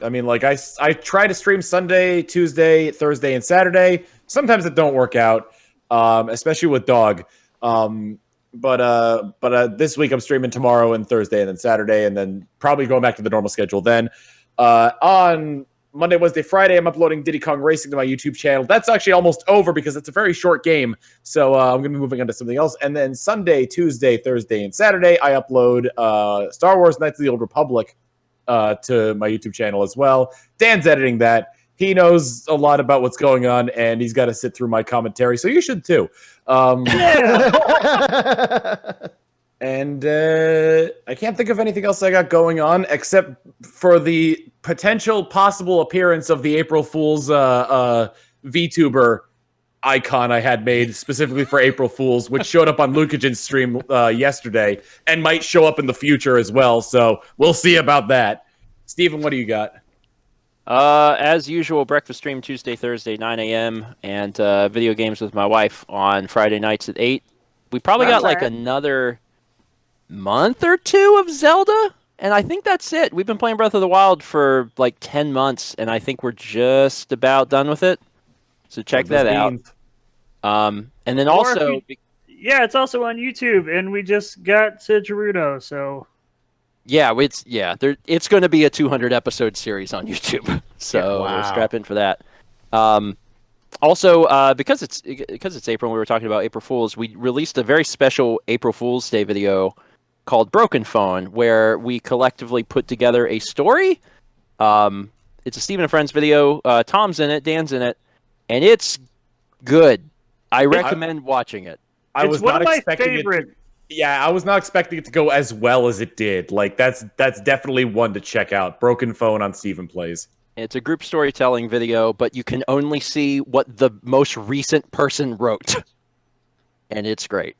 I mean, like I try to stream Sunday, Tuesday, Thursday, and Saturday. Sometimes it don't work out, especially with dog. But this week I'm streaming tomorrow and Thursday and then Saturday, and then probably going back to the normal schedule. Then on Monday, Wednesday, Friday, I'm uploading Diddy Kong Racing to my YouTube channel. That's actually almost over because it's a very short game. So I'm going to be moving on to something else. And then Sunday, Tuesday, Thursday, and Saturday, I upload Star Wars Knights of the Old Republic to my YouTube channel as well. Dan's editing that. He knows a lot about what's going on, and he's got to sit through my commentary. So you should too. And I can't think of anything else I got going on except for the potential possible appearance of the April Fool's VTuber icon I had made specifically for April Fools, which showed up on Lukagen's stream yesterday and might show up in the future as well. So we'll see about that. Steven, what do you got? As usual, breakfast stream Tuesday, Thursday, 9 a.m. and video games with my wife on Friday nights at 8. We probably got like another month or two of Zelda, and I think that's it. We've been playing Breath of the Wild for like 10 months, and I think we're just about done with it. So check that out. And then also, yeah, it's also on YouTube, and we just got to Gerudo, so yeah, it's going to be a 200 episode series on YouTube. So we'll strap in for that. Also, because it's April, and we were talking about April Fools, we released a very special April Fool's Day video called Broken Phone, where we collectively put together a story. It's a Steven and Friends video. Tom's in it, Dan's in it, and it's good. I recommend watching it. I was not expecting it. Yeah, I was not expecting it to go as well as it did. Like that's definitely one to check out. Broken Phone on Steven Plays. It's a group storytelling video, but you can only see what the most recent person wrote. And it's great.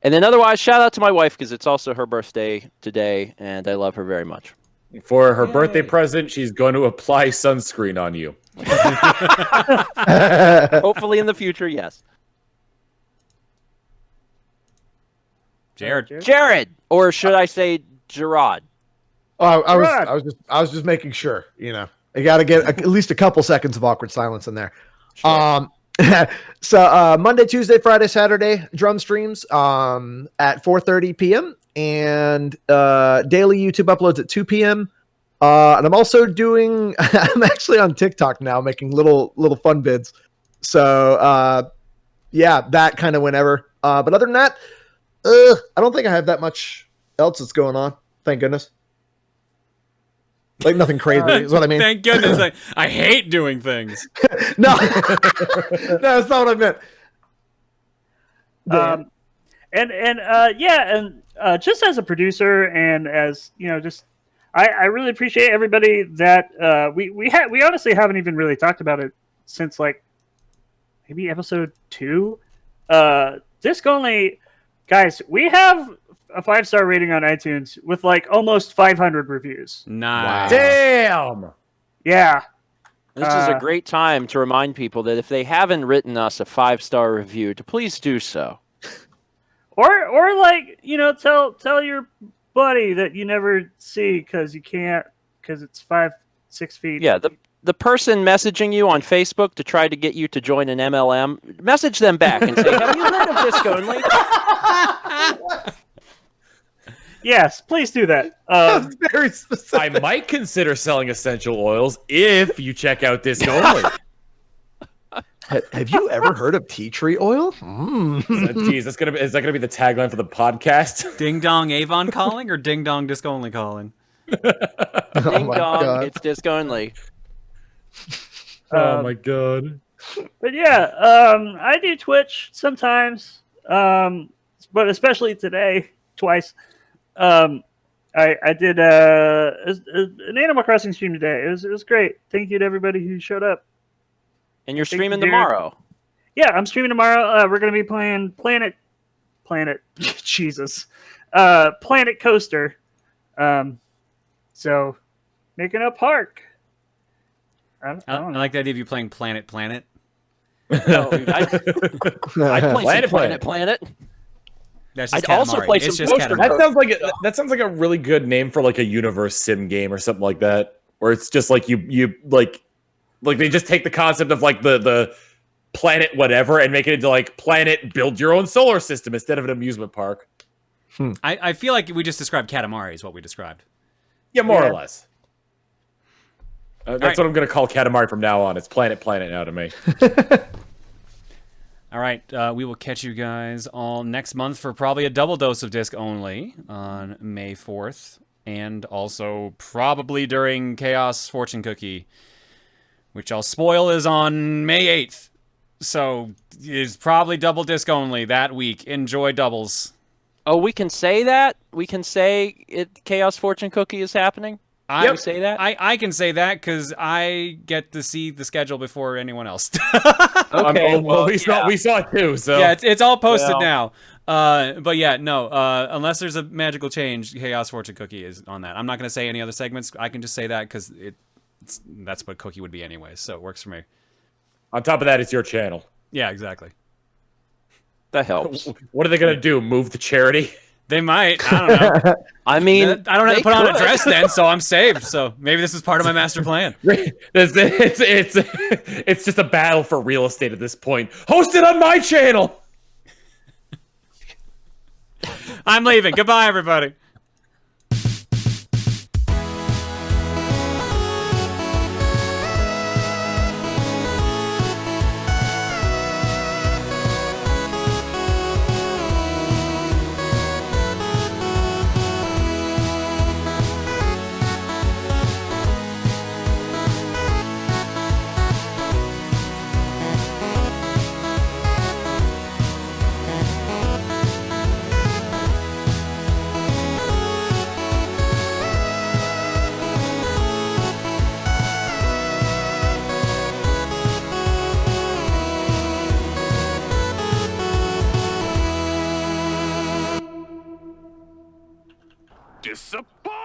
And then otherwise, shout out to my wife because it's also her birthday today, and I love her very much. For her birthday present, she's going to apply sunscreen on you. Hopefully in the future, yes. Jared, or should I say Gerard? Oh, I was just making sure. You know, you got to get at least a couple seconds of awkward silence in there. Sure. So Monday, Tuesday, Friday, Saturday drum streams at 4:30 p.m. and daily YouTube uploads at 2 p.m. And I'm also doing. I'm actually on TikTok now, making little fun vids. So yeah, that kind of whenever. But other than that, I don't think I have that much else that's going on. Thank goodness. Like nothing crazy is what I mean. Thank goodness. I hate doing things. No, that's not what I meant. Just as a producer and as you know, just I really appreciate everybody that we honestly haven't even really talked about it since like maybe episode 2. Disc only guys, we have a 5-star rating on iTunes with like almost 500 reviews. Nice. Wow. Damn. Yeah. This is a great time to remind people that if they haven't written us a 5-star review, to please do so. Or like, you know, tell your buddy that you never see because you can't, because it's 5-6 feet. Yeah, the person messaging you on Facebook to try to get you to join an MLM, message them back and say, have you heard of Disc Only? Yes, please do that. That's very specific. I might consider selling essential oils if you check out Disc Only. Have you ever heard of tea tree oil? Geez, is that gonna be the tagline for the podcast? Ding dong Avon calling or ding dong disco only calling? Ding my dong, God. it's disco only. Oh my god. But yeah, I do Twitch sometimes, but especially today, twice. I did an Animal Crossing stream today. It was great. Thank you to everybody who showed up. And you're Thank streaming you, tomorrow. Yeah, I'm streaming tomorrow. We're going to be playing Planet, Jesus, Planet Coaster. So, making a park. I I like the idea of you playing Planet. No, I play some Planet. That's just I'd also Katamari. play It's some just Coaster. Katamari. That sounds like a really good name for like a universe sim game or something like that. Where it's just like you like they just take the concept of like the planet whatever and make it into like planet build your own solar system instead of an amusement park. I feel like we just described Katamari is what we described. Yeah, more Yeah. or less. That's right. what I'm going to call Katamari from now on. It's planet now to me. All right, we will catch you guys all next month for probably a double dose of disc only on May 4th, and also probably during Chaos Fortune Cookie, which I'll spoil is on May 8th. So it's probably double disc only that week. Enjoy doubles. Oh, we can say that? We can say Chaos Fortune Cookie is happening? Can we say that? I can say that because I get to see the schedule before anyone else. Okay, we saw it too. So Yeah, it's all posted Well. now. But yeah, no. Unless there's a magical change, Chaos Fortune Cookie is on that. I'm not going to say any other segments. I can just say that because that's what Cookie would be anyways. So it works for me. on top of that, it's your channel. Yeah, exactly. That helps. What are they going to do? Move the charity? They might. I don't know. I mean, I don't have they to put on a could. dress then, so I'm saved. So maybe this is part of my master plan. It's just a battle for real estate at this point. Host it on my channel. I'm leaving. Goodbye, everybody. Disappointed!